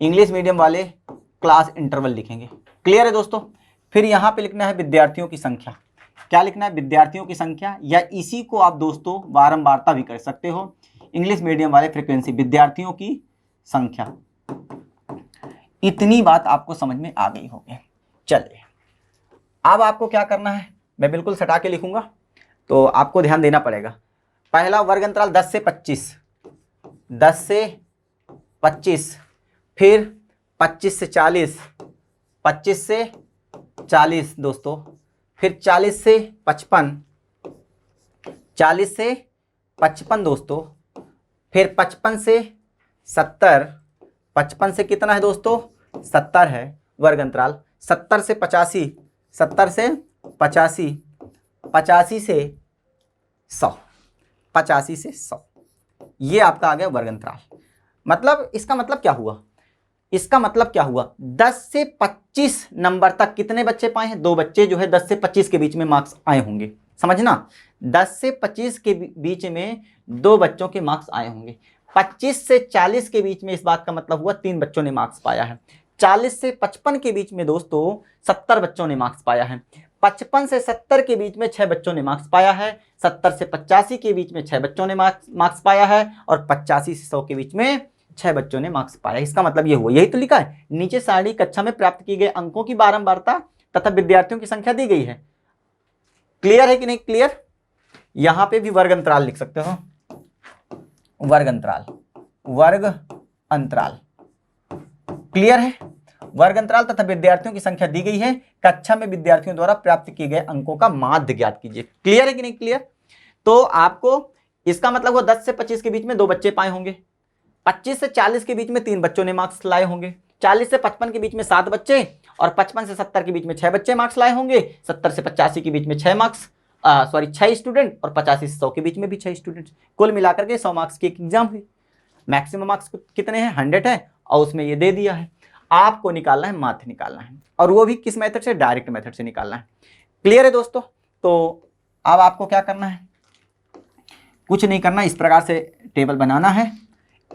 Speaker 1: इंग्लिश मीडियम वाले क्लास इंटरवल लिखेंगे। क्लियर है दोस्तों। फिर यहां पे लिखना है विद्यार्थियों की संख्या। क्या लिखना है, विद्यार्थियों की संख्या, या इसी को आप दोस्तों बारंबारता भी कर सकते हो। इंग्लिश मीडियम वाले फ्रीक्वेंसी, विद्यार्थियों की संख्या। इतनी बात आपको समझ में आ गई होगी। चलिए अब आपको क्या करना है, मैं बिल्कुल सटा के लिखूंगा तो आपको ध्यान देना पड़ेगा। पहला वर्ग अंतराल 10 से 25, 10 से 25, फिर 25 से 40, 25 से 40 दोस्तों, फिर 40 से 55, 40 से 55 दोस्तों, फिर 55 से 70, 55 से कितना है दोस्तों, 70 है वर्ग अंतराल, 70 से 85, 70 से 85, 85 से 100, 85 से 100, ये आपका आ गया वर्ग अंतराल। मतलब इसका मतलब क्या हुआ, इसका मतलब क्या हुआ, 10 से 25 नंबर तक कितने बच्चे पाए हैं, 2 बच्चे जो है 10 से 25 के बीच में मार्क्स आए होंगे। समझना, 10 से 25 के बीच में 2 बच्चों के मार्क्स आए होंगे। 25 से 40 के बीच में इस बात का मतलब हुआ 3 बच्चों ने मार्क्स पाया है। 40 से 55 के बीच में दोस्तों 70 बच्चों ने मार्क्स पाया है। 55 से 70 के बीच में 6 बच्चों ने मार्क्स पाया है। 70 से 85 के बीच में 6 बच्चों ने मार्क्स पाया है, और 85 से 100 के बीच में 6 बच्चों ने मार्क्स पाया। इसका मतलब ये हुआ, यही तो लिखा है नीचे, सारणी कक्षा में प्राप्त किए गए अंकों की बारंबारता तथा विद्यार्थियों की संख्या दी गई है। क्लियर है कि नहीं क्लियर। यहां पे भी वर्ग अंतराल लिख सकते हो, वर्ग अंतराल, वर्ग अंतराल। क्लियर है। वर्ग अंतराल तथा विद्यार्थियों की संख्या दी गई है, कक्षा में विद्यार्थियों द्वारा प्राप्त किए गए अंकों का माध्य ज्ञात कीजिए। क्लियर है कि नहीं क्लियर। तो आपको इसका मतलब हुआ 10 से 25 के बीच में 2 बच्चे पाए होंगे, 25 से 40 के बीच में 3 बच्चों ने मार्क्स लाए होंगे, 40 से 55 के बीच में 7 बच्चे, और 55 से 70 के बीच में 6 बच्चे मार्क्स लाए होंगे, 70 से 85 के बीच में 6 मार्क्स, 6 स्टूडेंट, और 85 से 100 के बीच में भी 6 स्टूडेंट। कुल मिलाकर के 100 मार्क्स की एक एग्जाम हुई। मैक्सिमम मार्क्स कितने हैं, 100 है, और उसमें ये दे दिया है। आपको निकालना है, माध्य निकालना है, और वो भी किस मेथड से, डायरेक्ट मेथड से निकालना है। क्लियर है दोस्तों। तो अब आपको क्या करना है, कुछ नहीं करना, इस प्रकार से टेबल बनाना है,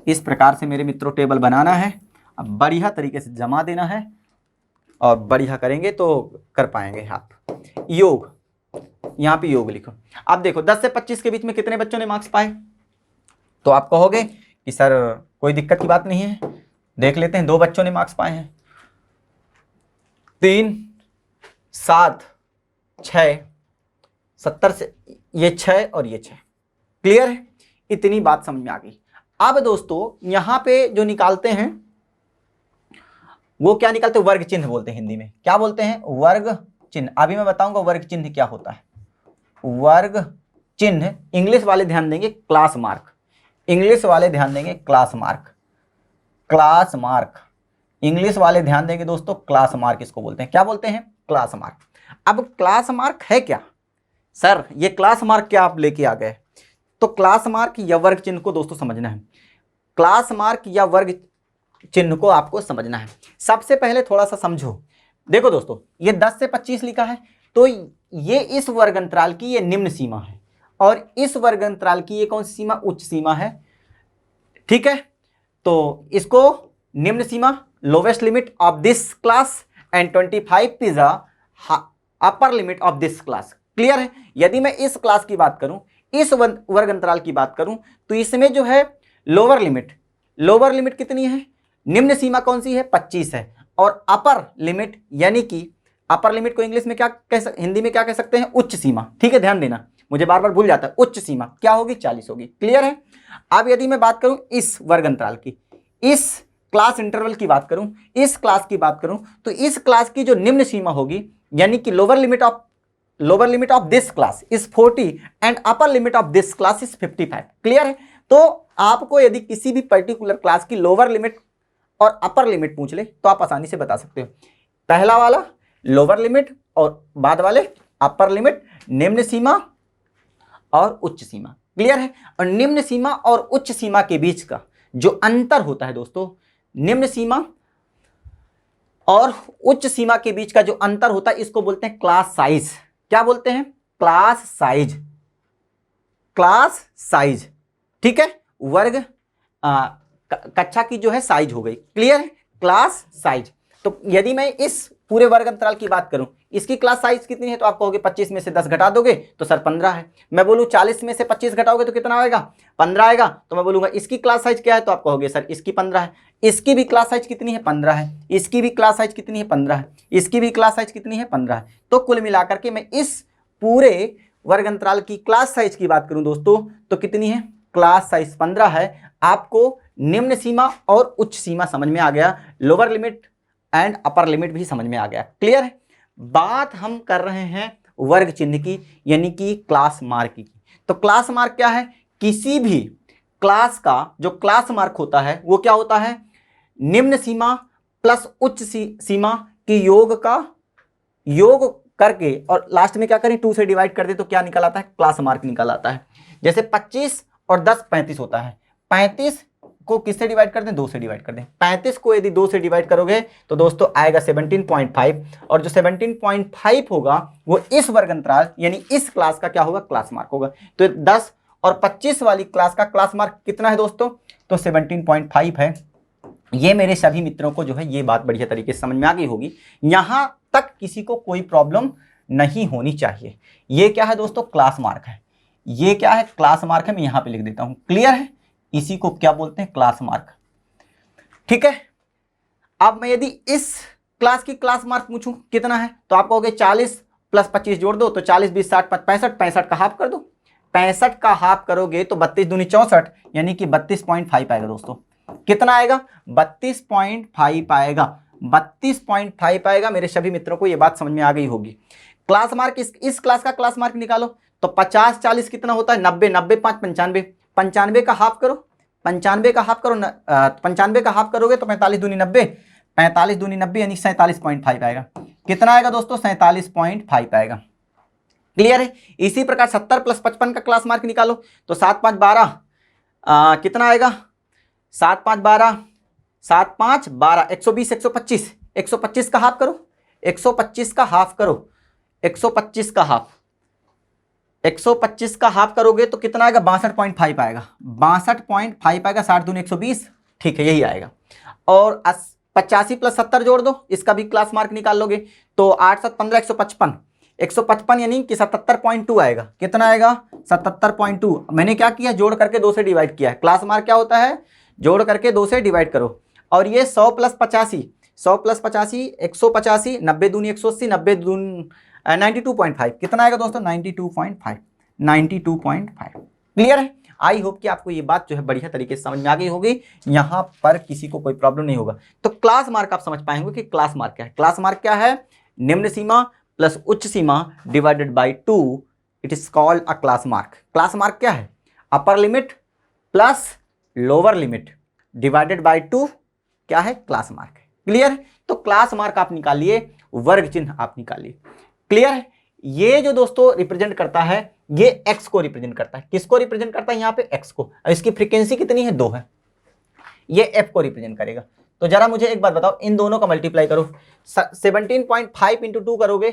Speaker 1: इस प्रकार से मेरे मित्रों टेबल बनाना है। अब बढ़िया तरीके से जमा देना है, और बढ़िया करेंगे तो कर पाएंगे आप। योग, यहाँ पे योग लिखो। अब देखो 10 से 25 के बीच में कितने बच्चों ने मार्क्स पाए, तो आप कहोगे कि सर कोई दिक्कत की बात नहीं है, देख लेते हैं। 2 बच्चों ने मार्क्स पाए हैं, 3, 7, 6, 70 से ये 6 और ये 6। क्लियर है। इतनी बात समझ में आ गई। अब दोस्तों यहां पे जो निकालते हैं वो क्या निकालते हैं, वर्ग चिन्ह बोलते हैं हिंदी में। क्या बोलते हैं, वर्ग चिन्ह। अभी मैं बताऊंगा वर्ग चिन्ह क्या होता है। वर्ग चिन्ह इंग्लिश वाले ध्यान देंगे क्लास मार्क, इंग्लिश वाले ध्यान देंगे class mark, class mark. English वाले ध्यान देंगे दोस्तों क्लास मार्क इसको बोलते हैं। क्या बोलते हैं, क्लास मार्क। अब क्लास मार्क है क्या, सर ये क्लास मार्क क्या आप लेके आ गए, तो क्लास मार्क या वर्ग चिन्ह को दोस्तों समझना है। क्लास मार्क या वर्ग चिन्ह को आपको समझना है। सबसे पहले थोड़ा सा समझो। देखो दोस्तों ये 10 से 25 लिखा है, तो ये इस वर्ग अंतराल की ये निम्न सीमा है, और इस वर्ग अंतराल की ये कौन सी सीमा, उच्च सीमा है। ठीक है, तो इसको निम्न सीमा, lowest limit of this class, and 25 is upper limit of this class. Clear है। यदि मैं इस क्लास की बात करूं, इस वर्ग अंतराल की बात करूं, तो इसमें जो है लोअर लिमिट कितनी है, निम्न सीमा कौन सी है, 25 है। और अपर लिमिट, यानी कि अपर लिमिट को इंग्लिश में क्या हिंदी में क्या कह सकते हैं, उच्च सीमा। ठीक है, ध्यान देना, मुझे बार बार भूल जाता है। उच्च सीमा क्या होगी, 40 होगी। क्लियर है। अब यदि मैं बात करूं इस वर्ग अंतराल की, इस क्लास इंटरवल की बात करूं, इस क्लास की बात करूं, तो इस क्लास की जो निम्न सीमा होगी, यानी कि lower limit of this class is 40 and upper limit of this class is 55। Clear है। तो आपको यदि किसी भी पर्टिकुलर क्लास की लोअर लिमिट और अपर लिमिट पूछ ले तो आप आसानी से बता सकते हो। पहला वाला लोअर लिमिट और बाद वाले अपर लिमिट, निम्न सीमा और उच्च सीमा। क्लियर है। और निम्न सीमा और उच्च सीमा के बीच का जो अंतर होता है दोस्तों, निम्न सीमा और उच्च सीमा के बीच का जो अंतर होता है, इसको बोलते हैं क्लास साइज। क्या बोलते हैं, क्लास साइज। क्लास साइज, ठीक है, वर्ग कक्षा की जो है साइज हो गई। क्लियर है, क्लास साइज। तो यदि मैं इस पूरे वर्ग अंतराल की बात करूं, इसकी क्लास साइज कितनी है, तो आप कहोगे 25 में से 10 घटा दोगे तो सर 15 है। मैं बोलूं 40 में से 25 घटाओगे तो कितना आएगा, 15 आएगा। तो मैं बोलूंगा इसकी क्लास साइज क्या है, तो आप कहोगे सर इसकी 15 है। इसकी भी क्लास साइज कितनी है, 15 है। इसकी भी क्लास साइज कितनी है, 15 है। इसकी भी क्लास साइज कितनी है, 15 है। तो कुल मिलाकर के मैं इस पूरे वर्ग अंतराल की क्लास साइज की बात करूं दोस्तों, तो कितनी है, क्लास साइज 15 है। आपको निम्न सीमा और उच्च सीमा समझ में आ गया, lower limit and upper limit भी समझ में आ गया। क्लियर है। बात हम कर रहे हैं वर्ग चिन्ह की, यानी कि क्लास मार्क की। तो क्लास मार्क क्या है, किसी भी क्लास का जो क्लास मार्क होता है वो क्या होता है, निम्न सीमा प्लस उच्च सीमा के योग करके और लास्ट में क्या करें, 2 से डिवाइड कर दे तो क्या निकल आता है, क्लास मार्क निकल आता है। जैसे 25 और 10 35 होता है। 35 को किससे डिवाइड कर दें, 2 से डिवाइड कर दें। 35 को यदि 2 से डिवाइड करोगे तो दोस्तों आएगा 17.5, और जो 17.5 होगा वो इस वर्ग अंतराल यानी इस क्लास का क्या होगा, क्लास मार्क होगा। तो 10 और 25 वाली क्लास का क्लास मार्क कितना है दोस्तों, तो 17.5 है। ये मेरे सभी मित्रों को जो है ये बात बढ़िया तरीके से समझ में आ गई होगी। यहां तक किसी को कोई प्रॉब्लम नहीं होनी चाहिए। ये क्या है दोस्तों, क्लास मार्क है। ये क्या है, क्लास मार्क है। मैं यहां पे लिख देता हूं। क्लियर है। इसी को क्या बोलते हैं, क्लास मार्क। ठीक है। अब मैं यदि इस क्लास की क्लास मार्क पूछूं कितना है, तो आप कहोगे 40 प्लस 25 जोड़ दो तो 40 20 60 65, 65 का हाफ कर दो। 65 का हाफ करोगे तो 32 दूनी 64, यानी कि 32.5 आएगा दोस्तों। कितना आएगा, 32.5 आएगा। 32.5 आएगा। मेरे सभी मित्रों को यह बात समझ में आ गई होगी। क्लास मार्क इस क्लास का क्लास मार्क निकालो तो 50 40 कितना होता है, 90 90 5 95। 95 का हाफ करो, 95 का हाफ करो, 95 का हाफ करोगे तो 45 दूनी 90, 45 दूनी 90 यानी 47.5 आएगा। कितना आएगा दोस्तों, 47.5 आएगा। क्लियर है। इसी प्रकार 70 प्लस 55 का क्लास मार्क निकालो तो 7 5 12 कितना आएगा, 7 5 12 7 5 12 120 125। 125 का हाफ करो, 125 का हाफ करो, 125 का हाफ, 125 का हाफ करोगे तो कितना आएगा, 62.5 आएगा। 62.5 आएगा। 60 दूनी 120, ठीक है, यही आएगा। और 85 प्लस 70 जोड़ दो, इसका भी क्लास मार्क निकाल लोगे तो 8 7 15 155। 155 यानी कि 77.2 आएगा। कितना आएगा, 77.2। मैंने क्या किया, जोड़ करके 2 से डिवाइड किया है। क्लास मार्क क्या होता है, जोड़ करके 2 से डिवाइड करो। और ये 100 प्लस 85, 100 प्लस 85 185, 90 दूनी 180, 90 दूनी 92.5। कितना आएगा दोस्तों, 92.5। 92.5। क्लियर है। आई होप कि आपको ये बात जो है बढ़िया तरीके से समझ में आ गई होगी। यहां पर किसी को कोई प्रॉब्लम नहीं होगा। तो क्लास मार्क आप समझ पाएंगे कि क्लास मार्क क्या है। क्लास मार्क क्या है, निम्न सीमा प्लस उच्च सीमा divided by 2, it is called a class mark. Class mark क्या है, upper limit plus lower limit divided by 2 क्या है, क्लास मार्क है। क्लियर है। तो क्लास मार्क आप निकालिए, वर्ग चिन्ह आप निकालिए। क्लियर है। ये जो दोस्तों रिप्रेजेंट करता है, ये एक्स को रिप्रेजेंट करता है। किसको रिप्रेजेंट करता है, यहां पे एक्स को। इसकी फ्रीक्वेंसी कितनी है, 2 है। ये एफ को रिप्रेजेंट करेगा। तो जरा मुझे एक बात बताओ, इन दोनों का मल्टीप्लाई करो। 17.5 इंटू 2 करोगे,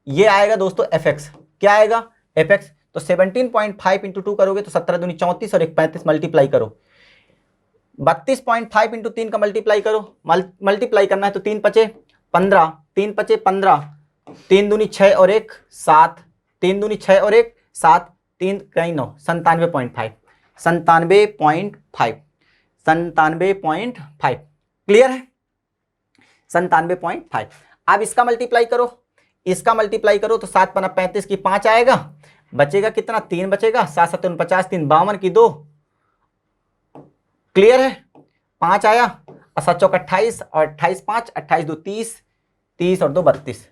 Speaker 1: ये आएगा दोस्तों एफ एक्स। क्या आएगा, एफ एक्स। तो 17.5 इंटू 2 करोगे तो 17 दूनी 34 और 1 35 मल्टीप्लाई करो। 32.5 इंटू 3 का मल्टीप्लाई करो। मल्टीप्लाई करना है तो 3 पचे 15, 3 पचे 15, 3 दूनी 6 और 1 7, 3 दूनी 6 और 1 7, 3 कहीं 9, 97.5। 97.5। क्लियर है, 97.5। अब इसका मल्टीप्लाई करो, इसका मल्टीप्लाई करो तो 7 पना 35 की 5 आएगा, बचेगा कितना, 3 बचेगा, 7 7 49, 3 52 की 2, क्लियर है, 5 आया, और 7 चौक 28 और 28 5, 28 2 30, 30 और 2 32,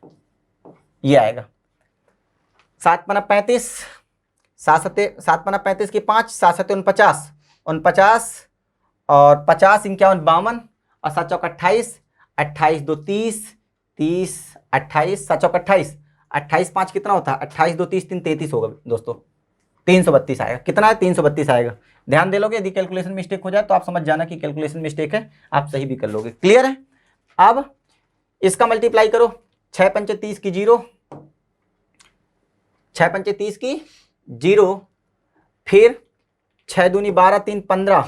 Speaker 1: ये आएगा। 7 पना 35, 7 पना 35 की 5, 7 7 49, 49 और 50 51 52, और 7 चौक 28, 28 2 30, 30 28, 7 चौक 28, 28 5 कितना होता है, 28 2 30 3 33 होगा दोस्तों, 332 आएगा। कितना है, 332 आएगा। ध्यान दे लोगे, यदि कैलकुलेशन मिस्टेक हो जाए तो आप समझ जाना कि कैलकुलेशन मिस्टेक है, आप सही भी कर लोगे। क्लियर है। अब इसका मल्टीप्लाई करो, 6 पंचे 30 की 0, 6 पंचे 30 की 0, फिर 6 दूनी 12 3 15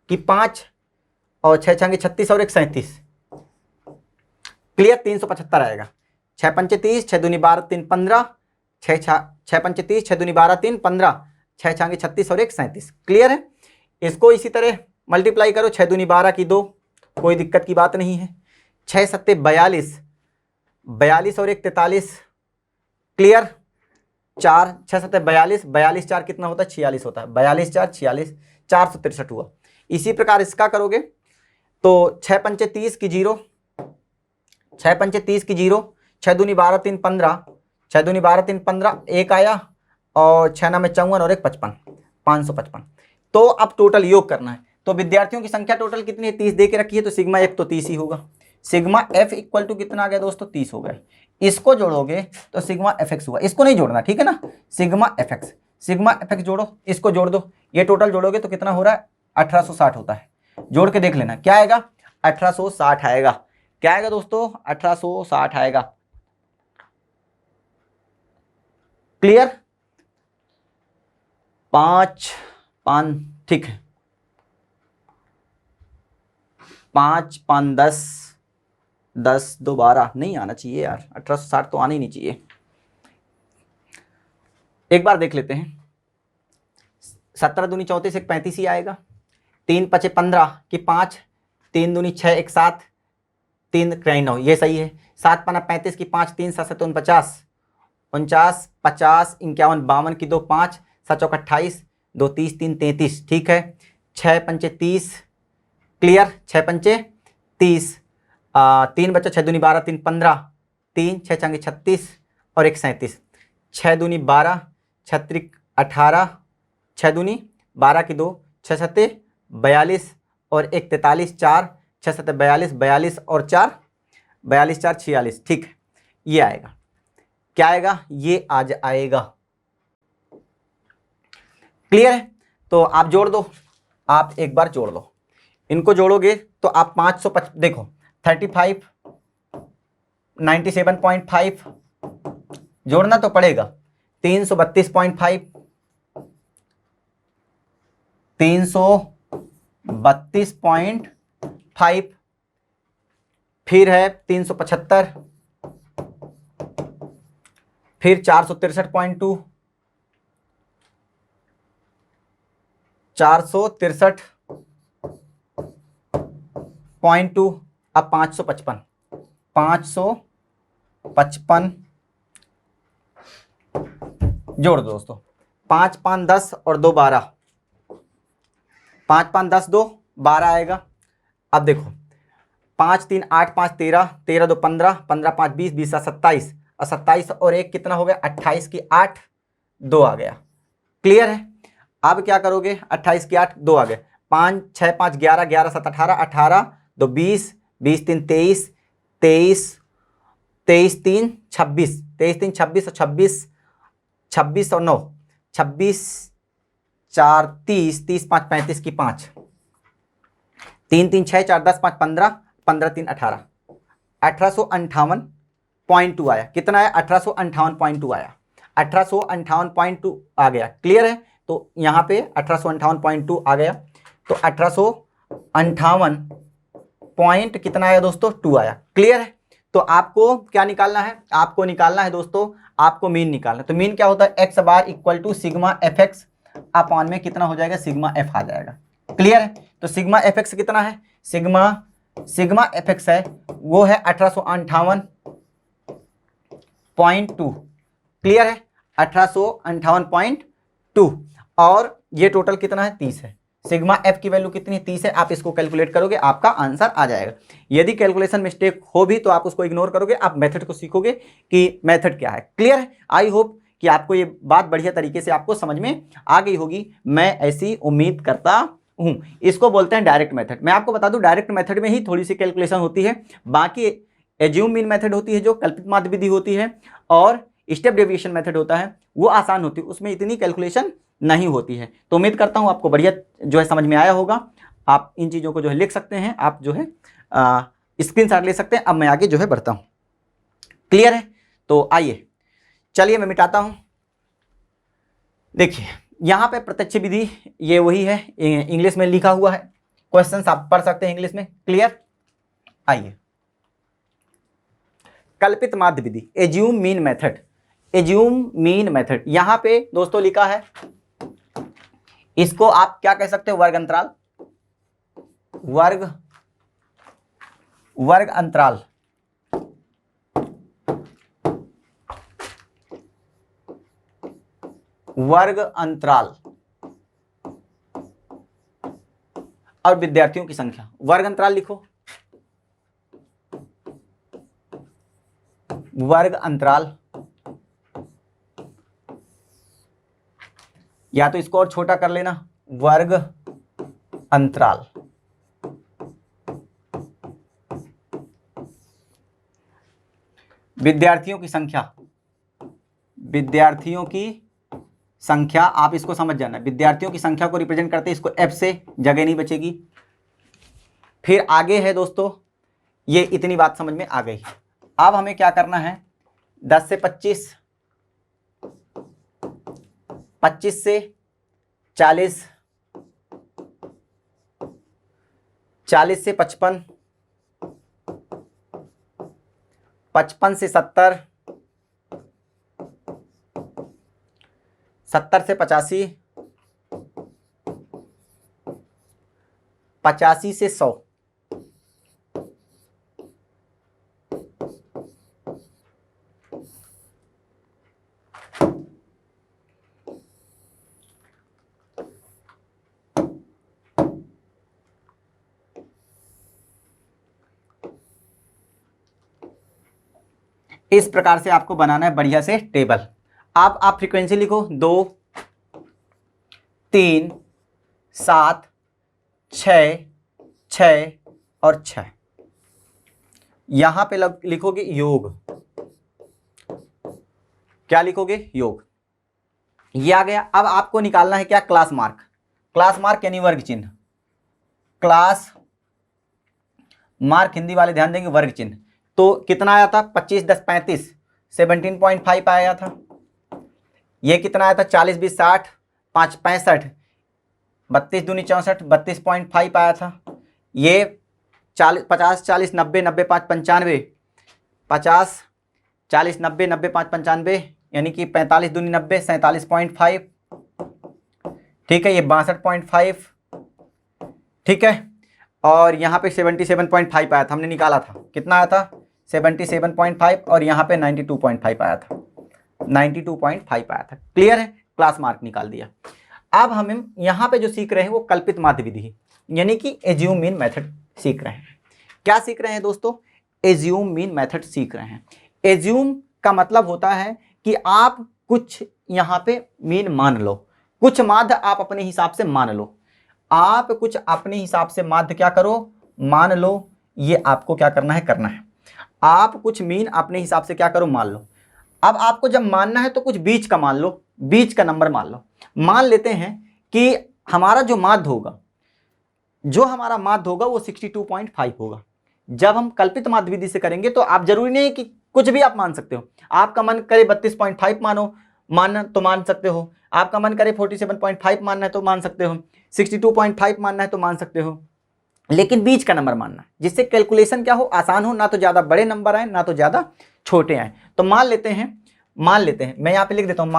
Speaker 1: की 5, और 6 छंगे 36 और 1 37, क्लियर, 375 आएगा। 6 पंचे 30, 6 दूनी 12 3 15, 6 पंचे 30, 6 दूनी 12 3 15, 6 छांगे 36 और 1 37, क्लियर है। इसको इसी तरह मल्टीप्लाई करो, 6 दूनी 12 की 2, कोई दिक्कत की बात नहीं है। 6 सत्ते 42, 42 और 1 43, क्लियर। 4 6 सत्ते 42, 42 4 कितना होता है, 46 होता है, 42 4 46, 463 हुआ। इसी प्रकार इसका करोगे तो 6 पंचे 30 की 0, 6 पंचे 30 की 0, 6 दूनी 12 3 15, 6 दूनी 12 3 15, 1 आया, और 6 ना में 54 और 1 55, 555। तो अब टोटल योग करना है, तो विद्यार्थियों की संख्या टोटल कितनी है, 30 दे के रखी है, तो सिग्मा एफ तो 30 ही होगा। सिग्मा एफ इक्वल टू कितना आ गया दोस्तों, 30 हो गए। इसको जोड़ोगे तो सिग्मा एफ एक्स हुआ, इसको नहीं जोड़ना, ठीक है ना, sigma F X, sigma F x जोड़ो, इसको जोड़ दो, ये टोटल जोड़ोगे तो कितना हो रहा है, 1860 होता है। जोड़ के देख लेना क्या आएगा, 1860 आएगा। क्या आएगा दोस्तों, 1860 आएगा। क्लियर, 5 5, ठीक है, 5 5 10, 10 2 12 नहीं आना चाहिए यार, 1860 तो आना ही नहीं चाहिए। एक बार देख लेते हैं, 17 दूनी 34, 1 35 ही आएगा। 3 पचे 15 की 5, 3 दूनी 6 1 7, 3 9, ये सही है। 7 पना 35 की 5, 3 7 7 49, 49 50 51 52 की 2 5, 7 चौक 28, 2 30 3 33, ठीक है। 6 पंचे 30, क्लियर, 6 पंचे 30, 3 बच्चा 6 दूनी 12 3 15, 3 6 छंगे 36 और 1 37, 6 दूनी 12 छत्रिक 18, 6 दूनी 12 की 2, 6 सत्ते 42 और 1 43, 4 6 सत्ते 42, 42 और 4 42 4 46, ठीक है, ये आएगा। क्या आएगा, ये आज आएगा। क्लियर है, तो आप जोड़ दो, आप एक बार जोड़ दो, इनको जोड़ोगे तो आप 550, देखो 35 97.5 जोड़ना तो पड़ेगा, 332.5, 332.5, फिर है 375, फिर 463.2, 463.2, अब 555, 555 जोड़ दो दोस्तों, 5 5 10 और 2 12, 5 5 10 2 12 आएगा। अब देखो 5 3 8 5 13, 13 2 15, 15 5 20, 20 27, और 27 और 1 कितना हो गया, 28 की 8 2 आ गया। क्लियर है, अब क्या करोगे, 28 की 8 2 आ गए, 5 6 5 11, 11 7 18, 18 2 20, 20 3 23, 23 23 3 26, 23 3 26 और 26 26 और 9 26 4 30, 30 5 35 की 5, 3 3 6 4 10 5 15, 15 3 18, 1858.2 आया। कितना आया, 1858.2 आया, 1858.2 आ गया। क्लियर है, तो यहाँ पे 1858.2 आ गया, तो 1858 पॉइंट कितना आया दोस्तों, 2 आया। क्लियर है, तो आपको क्या निकालना है, आपको निकालना है दोस्तों, आपको मीन निकालना है। तो मीन क्या होता है, X bar equal to sigma F X upon में कितना हो जाएगा, सिग्मा एफ आ जाएगा। क्लियर है, तो सिग्मा एफ एक्स कितना है, सिग्मा सिग्मा fx है वो है 1858.2। क्लियर है, 1858.2। और ये टोटल कितना है, 30 है। सिग्मा एफ की वैल्यू कितनी, 30 है। आप इसको कैलकुलेट करोगे, आपका आंसर आ जाएगा। यदि कैलकुलेशन मिस्टेक हो भी तो आप उसको इग्नोर करोगे, आप मेथड को सीखोगे कि मेथड क्या है। क्लियर है, आई होप कि आपको ये बात बढ़िया तरीके से आपको समझ में आ गई होगी, मैं ऐसी उम्मीद करता हूं। इसको बोलते हैं डायरेक्ट मेथड। मैं आपको बता दूं, डायरेक्ट मेथड में ही थोड़ी सी कैलकुलेशन होती है, बाकी एज्यूम मीन मेथड होती है जो कल्पित माध्य विधि होती है, और स्टेप डेविएशन मेथड होता है वो आसान होती है, उसमें इतनी कैलकुलेशन नहीं होती है। तो उम्मीद करता हूं आपको बढ़िया जो है समझ में आया होगा। आप इन चीज़ों को जो है लिख सकते हैं, आप जो है स्क्रीनशॉट ले सकते हैं। अब मैं आगे जो है बढ़ता हूं। क्लियर है, तो आइए चलिए मैं मिटाता हूं। देखिए यहां पे प्रत्यक्ष विधि ये वही है, इंग्लिश में लिखा हुआ है, क्वेश्चंस आप पढ़ सकते हैं इंग्लिश में। क्लियर, आइए कल्पित माध्य विधि, assume mean method. Assume mean method यहां पे दोस्तों लिखा है, इसको आप क्या कह सकते हो, वर्ग अंतराल। वर्ग अंतराल, वर्ग अंतराल और विद्यार्थियों की संख्या। वर्ग अंतराल लिखो, वर्ग अंतराल, या तो इसको और छोटा कर लेना, वर्ग अंतराल। विद्यार्थियों की संख्या, विद्यार्थियों की संख्या, आप इसको समझ जाना, विद्यार्थियों की संख्या को रिप्रेजेंट करते हैं, इसको एफ से, जगह नहीं बचेगी। फिर आगे है दोस्तों, ये इतनी बात समझ में आ गई। अब हमें क्या करना है, 10 से 25, 25 से 40, 40 से 55, 55 से 70, 70 से 85, 85 से 100, इस प्रकार से आपको बनाना है बढ़िया से टेबल। आप फ्रीक्वेंसी लिखो, 2, 3, 7, 6, 6 और 6। यहां पे लिखोगे योग, क्या लिखोगे, योग। ये आ गया। अब आपको निकालना है क्या, क्लास मार्क। क्लास मार्क यानी वर्ग चिन्ह, क्लास मार्क हिंदी वाले ध्यान देंगे, वर्ग चिन्ह। तो कितना आया था, 25 10 35, 17.5 आया था। ये कितना आया था, 40 20 60, 5 65, 32 दूनी 64, 32.5 आया था। ये 40 50 40 90 90 5 95, 50 40 90 90 5 95, यानी कि 45 दूनी 90, 47.5। ठीक है, ये 62.5। ठीक है, और यहाँ पे 77.5 आया था, हमने निकाला था, कितना आया था, 77.5, और यहाँ पे 92.5 आया था, 92.5 आया था। क्लियर है, क्लास मार्क निकाल दिया। अब हम यहाँ पे जो सीख रहे हैं वो कल्पित माध्य विधि, यानी कि एज्यूम मीन मेथड सीख रहे हैं। क्या सीख रहे हैं दोस्तों, एज्यूम मीन मेथड सीख रहे हैं। एज्यूम का मतलब होता है कि आप कुछ यहाँ पे मीन मान लो, कुछ माध्य आप अपने हिसाब से मान लो। आप कुछ अपने हिसाब से माध्य क्या करो, मान लो। ये आपको क्या करना है, आप कुछ मीन अपने हिसाब से क्या करो, मान लो। अब आपको जब मानना है तो कुछ बीच का मान लो, बीच का नंबर मान लो। मान लेते हैं कि हमारा जो माध्य होगा, वो 62.5 होगा। जब हम कल्पित माध्य विधि से करेंगे तो आप जरूरी नहीं कि कुछ भी आप मान सकते हो। आपका मन करे 32.5 मानना तो मान सकते हो, आपका मन करे 47.5 मानना है तो मान सकते हो, 62.5 मानना है तो मान सकते हो, लेकिन बीच का नंबर मानना है, जिससे कैलकुलेशन क्या हो, आसान हो, ना तो ज्यादा बड़े नंबर आए ना तो ज्यादा छोटे आए। तो मान लेते हैं, मैं यहां पे लिख देता हूं,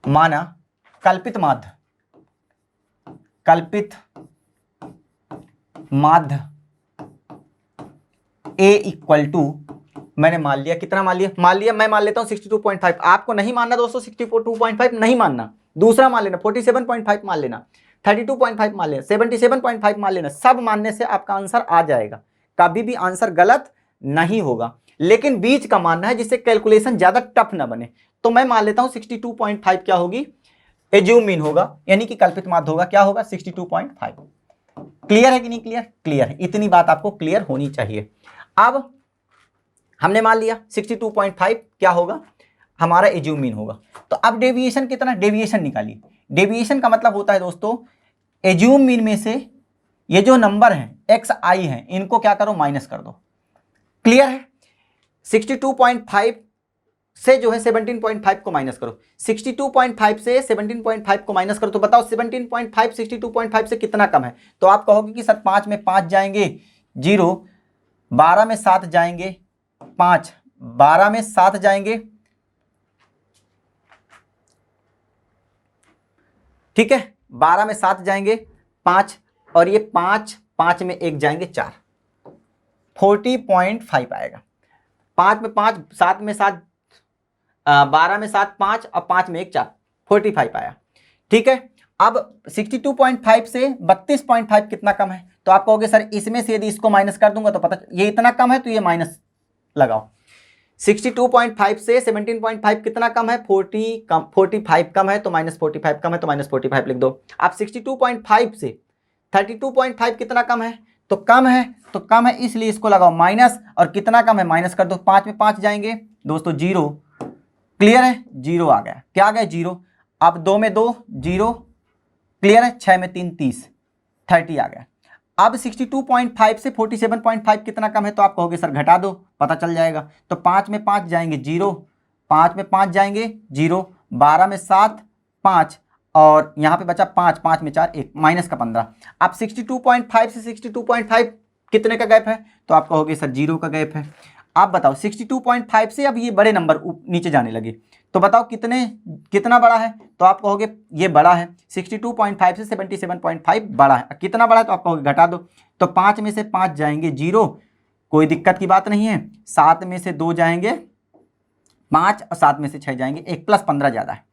Speaker 1: माना कल्पित माध्य ए इक्वल टू, मैंने मान लिया, कितना मान लिया, मैं मान लेता हूं 62.5। आपको नहीं मानना दोस्तों, 62.5 नहीं मानना, दूसरा मान लेना, 47.5 मान लेना, 32.5 मान लेना, 77.5 मान लेना। सब मानने से आपका आंसर आ जाएगा, कभी भी आंसर गलत नहीं होगा। लेकिन बीच का मानना है जिससे कैलकुलेशन ज्यादा टफ ना बने। तो मैं मान लेता हूं 62.5 क्या होगी, एज्यूम मीन होगा, यानी कि कल्पित माध्य होगा, क्या होगा 62.5। क्लियर है कि नहीं क्लियर? क्लियर है, इतनी बात आपको क्लियर होनी चाहिए। अब हमने मान लिया 62.5 क्या होगा, हमारा एज्यूम मीन होगा। तो अब डेविएशन कितना, डेविएशन निकालिए। डेविएशन का मतलब होता है दोस्तों, एज्यूम मीन में से ये जो नंबर है एक्स आई है, इनको क्या करो, माइनस कर दो। क्लियर है? 62.5 से जो है 17.5 को माइनस करो, 62.5 से 17.5 को माइनस करो, तो बताओ 17.5 62.5 से कितना कम है? तो आप कहोगे कि सर 5 में 5 जाएंगे 0, 12 में 7 जाएंगे 5, 12 में 7 जाएंगे, ठीक है, 12 में 7 जाएंगे 5, और ये 5 में 1 जाएंगे 4, 40.5 आएगा। 5 में 5, 7 में 7, 12 में 7 5, और 5 में 1 4, 45 आया। ठीक है, अब 62.5 से 32.5 कितना कम है? तो आप कहोगे सर इसमें से यदि इसको माइनस कर दूंगा तो पता, ये इतना कम है तो ये माइनस लगाओ। 62.5 से 17.5 कितना कम है, 45 कम है, तो माइनस 45 कम है, तो माइनस 45 लिख दो। अब 62.5 से 32.5 कितना कम है, तो कम है, तो कम है इसलिए इसको लगाओ माइनस, और कितना कम है माइनस कर दो, 5 में 5 जाएंगे दोस्तों 0। क्लियर है? 0 आ गया, क्या आ गया 0। अब 2 में 2 0, क्लियर है, 6 में 3 30, 30 आ गया। अब 62.5 से 47.5 कितना कम है, तो आप कहोगे सर घटा दो, पता चल जाएगा। तो 5 में 5 जाएंगे 0, 5 में 5 जाएंगे 0, 12 में 7 5, और यहाँ पे बचा 5, 5 में 4 1, माइनस का 15। अब 62.5 से 62.5 कितने का गैप है, तो आप कहोगे सर 0 का गैप है। आप बताओ 62.5 से अब ये बड़े नंबर नीचे जाने लगे, तो बताओ कितना बड़ा है, तो आप कहोगे ये बड़ा है। 62.5 से 77.5 बड़ा है, कितना बड़ा है, तो आप कहोगे घटा दो। तो 5 में से 5 जाएंगे 0, कोई दिक्कत की बात नहीं है। 7 में से 2 जाएंगे 5, और 7 में से 6 जाएंगे 1, प्लस 15 ज़्यादा है।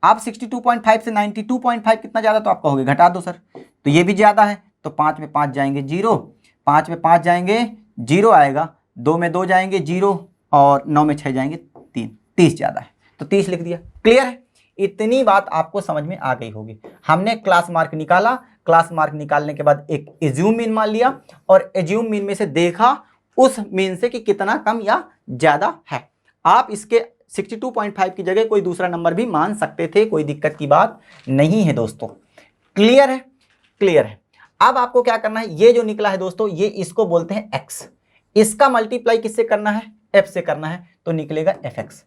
Speaker 1: अब 62.5 से 92.5 कितना ज़्यादा, तो आप कहोगे घटा दो सर, तो ये भी ज़्यादा है। तो 5 में 5 जाएंगे 0, 5 में 5 जाएंगे 0 आएगा, 2 में 2 जाएंगे 0, और 9 में 6 जाएंगे 3, 30 ज़्यादा है, तो 30 लिख दिया। क्लियर है? इतनी बात आपको समझ में आ गई होगी। हमने क्लास मार्क निकाला, क्लास मार्क निकालने के बाद एक एज्यूम मीन मान लिया, और एज्यूम मीन में से देखा उस मीन से कि कितना कम या ज़्यादा है। आप इसके 62.5 की जगह कोई दूसरा नंबर भी मान सकते थे, कोई दिक्कत की बात नहीं है दोस्तों। क्लियर है? क्लियर है। अब आपको क्या करना है, ये जो निकला है दोस्तों, ये इसको बोलते हैं x, इसका मल्टीप्लाई किससे करना है, f से करना है, तो निकलेगा fx।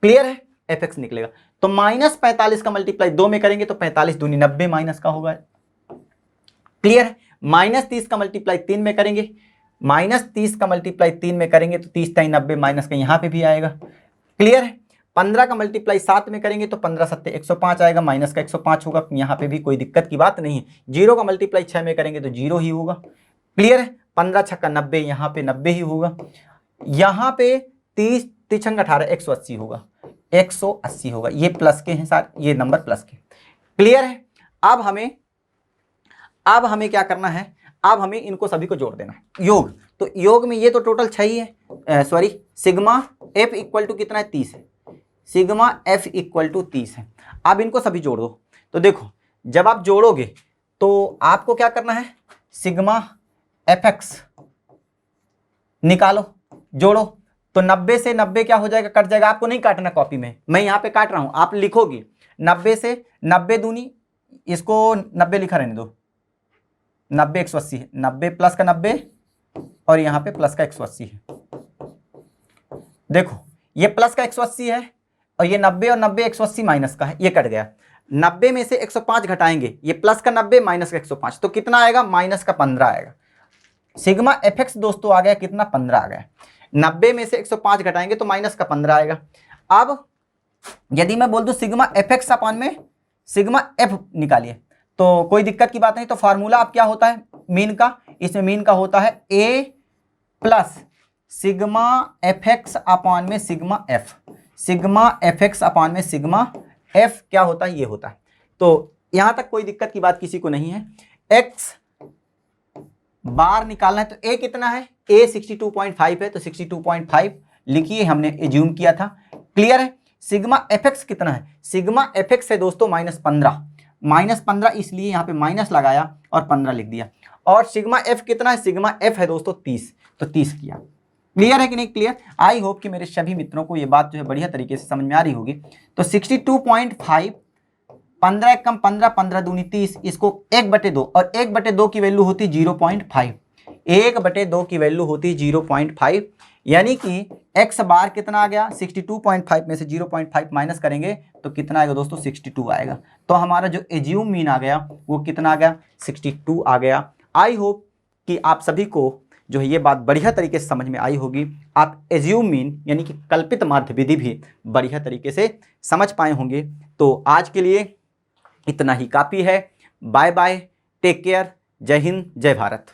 Speaker 1: क्लियर है? fx निकलेगा। तो माइनस 45 का मल्टीप्लाई 2 में करेंगे तो 45 दूनी 90 माइनस का होगा। क्लियर है? माइनस 30 का मल्टीप्लाई 3 में करेंगे, माइनस 30 का मल्टीप्लाई 3 में करेंगे तो 30 टाइम 90 माइनस का यहाँ पे भी आएगा। क्लियर है? 15 का मल्टीप्लाई 7 में करेंगे तो 15 7 105 आएगा, माइनस का 105 होगा, यहाँ पे भी कोई दिक्कत की बात नहीं है। 0 का मल्टीप्लाई 6 में करेंगे तो 0 ही होगा। क्लियर है? 15 छक्का 90, यहाँ पे 90 ही होगा। यहाँ पे 30 3 18 180 होगा, 180 होगा। ये प्लस के हैं सारे, ये नंबर प्लस के। क्लियर है? अब हमें क्या करना है, अब हमें इनको सभी को जोड़ देना है, योग। तो योग में ये तो टोटल 6 ही है, sorry, sigma F equal to कितना है 30 है, सिग्मा एफ इक्वल टू 30 है। अब इनको सभी जोड़ दो। तो देखो जब आप जोड़ोगे तो आपको क्या करना है, सिग्मा एफ एक्स निकालो, जोड़ो। तो 90 से 90 क्या हो जाएगा, कट जाएगा। आपको नहीं काटना कॉपी में, मैं यहाँ पे काट रहा हूँ, आप लिखोगे 90 से 90 दूनी, इसको 90 लिखा रहने दो, 90 180 है, 90 प्लस का 90 और यहाँ पे प्लस का 180 है। देखो ये प्लस का 180 है और ये 90 और 90 180 माइनस का है, ये कट गया। 90 में से 105 घटाएंगे, ये प्लस का 90 माइनस का 105, तो कितना आएगा, माइनस का 15 आएगा। सिग्मा एफ एक्स दोस्तों आ गया कितना, 15 आ गया। 90 में से 105 घटाएंगे तो माइनस का 15 आएगा। अब यदि मैं बोल दूं सिग्मा एफ एक्स अपान में सिग्मा एफ निकालिए तो कोई दिक्कत की बात नहीं। तो फार्मूला अब क्या होता है मीन का, इसमें मीन का होता है a plus sigma F X upon में sigma F, sigma F X upon में सिग्मा एफ क्या होता है, ये होता है। तो यहां तक कोई दिक्कत की बात किसी को नहीं है। एक्स बार निकालना है तो a कितना है, a 62.5 है तो 62.5 लिखिए, हमने एज्यूम किया था। क्लियर है। सिग्मा एफ एक्स कितना है, सिग्मा एफ एक्स है दोस्तों -15, -15 इसलिए यहाँ पे माइनस लगाया और 15 लिख दिया। और सिग्मा एफ कितना है, सिग्मा एफ है दोस्तों 30, तो 30 किया। क्लियर है कि नहीं क्लियर? आई होप कि मेरे सभी मित्रों को ये बात जो है बढ़िया तरीके से समझ में आ रही होगी। तो 62.5, 15 कम 15, 15 दूनी 30, इसको 1/2 और 1/2 की वैल्यू होती 0.5, 1/2 की वैल्यू होती 0.5, यानी कि x बार कितना आ गया 62.5 में से 0.5 माइनस करेंगे तो कितना आएगा दोस्तों 62 आएगा। तो हमारा जो एज्यूम मीन आ गया वो कितना आ गया 62 आ गया। आई होप कि आप सभी को जो है ये बात बढ़िया तरीके से समझ में आई होगी। आप एज्यूम मीन यानी कि कल्पित माध्य विधि भी बढ़िया तरीके से समझ पाए होंगे। तो आज के लिए इतना ही काफ़ी है। बाय बाय, टेक केयर, जय हिंद, जय भारत।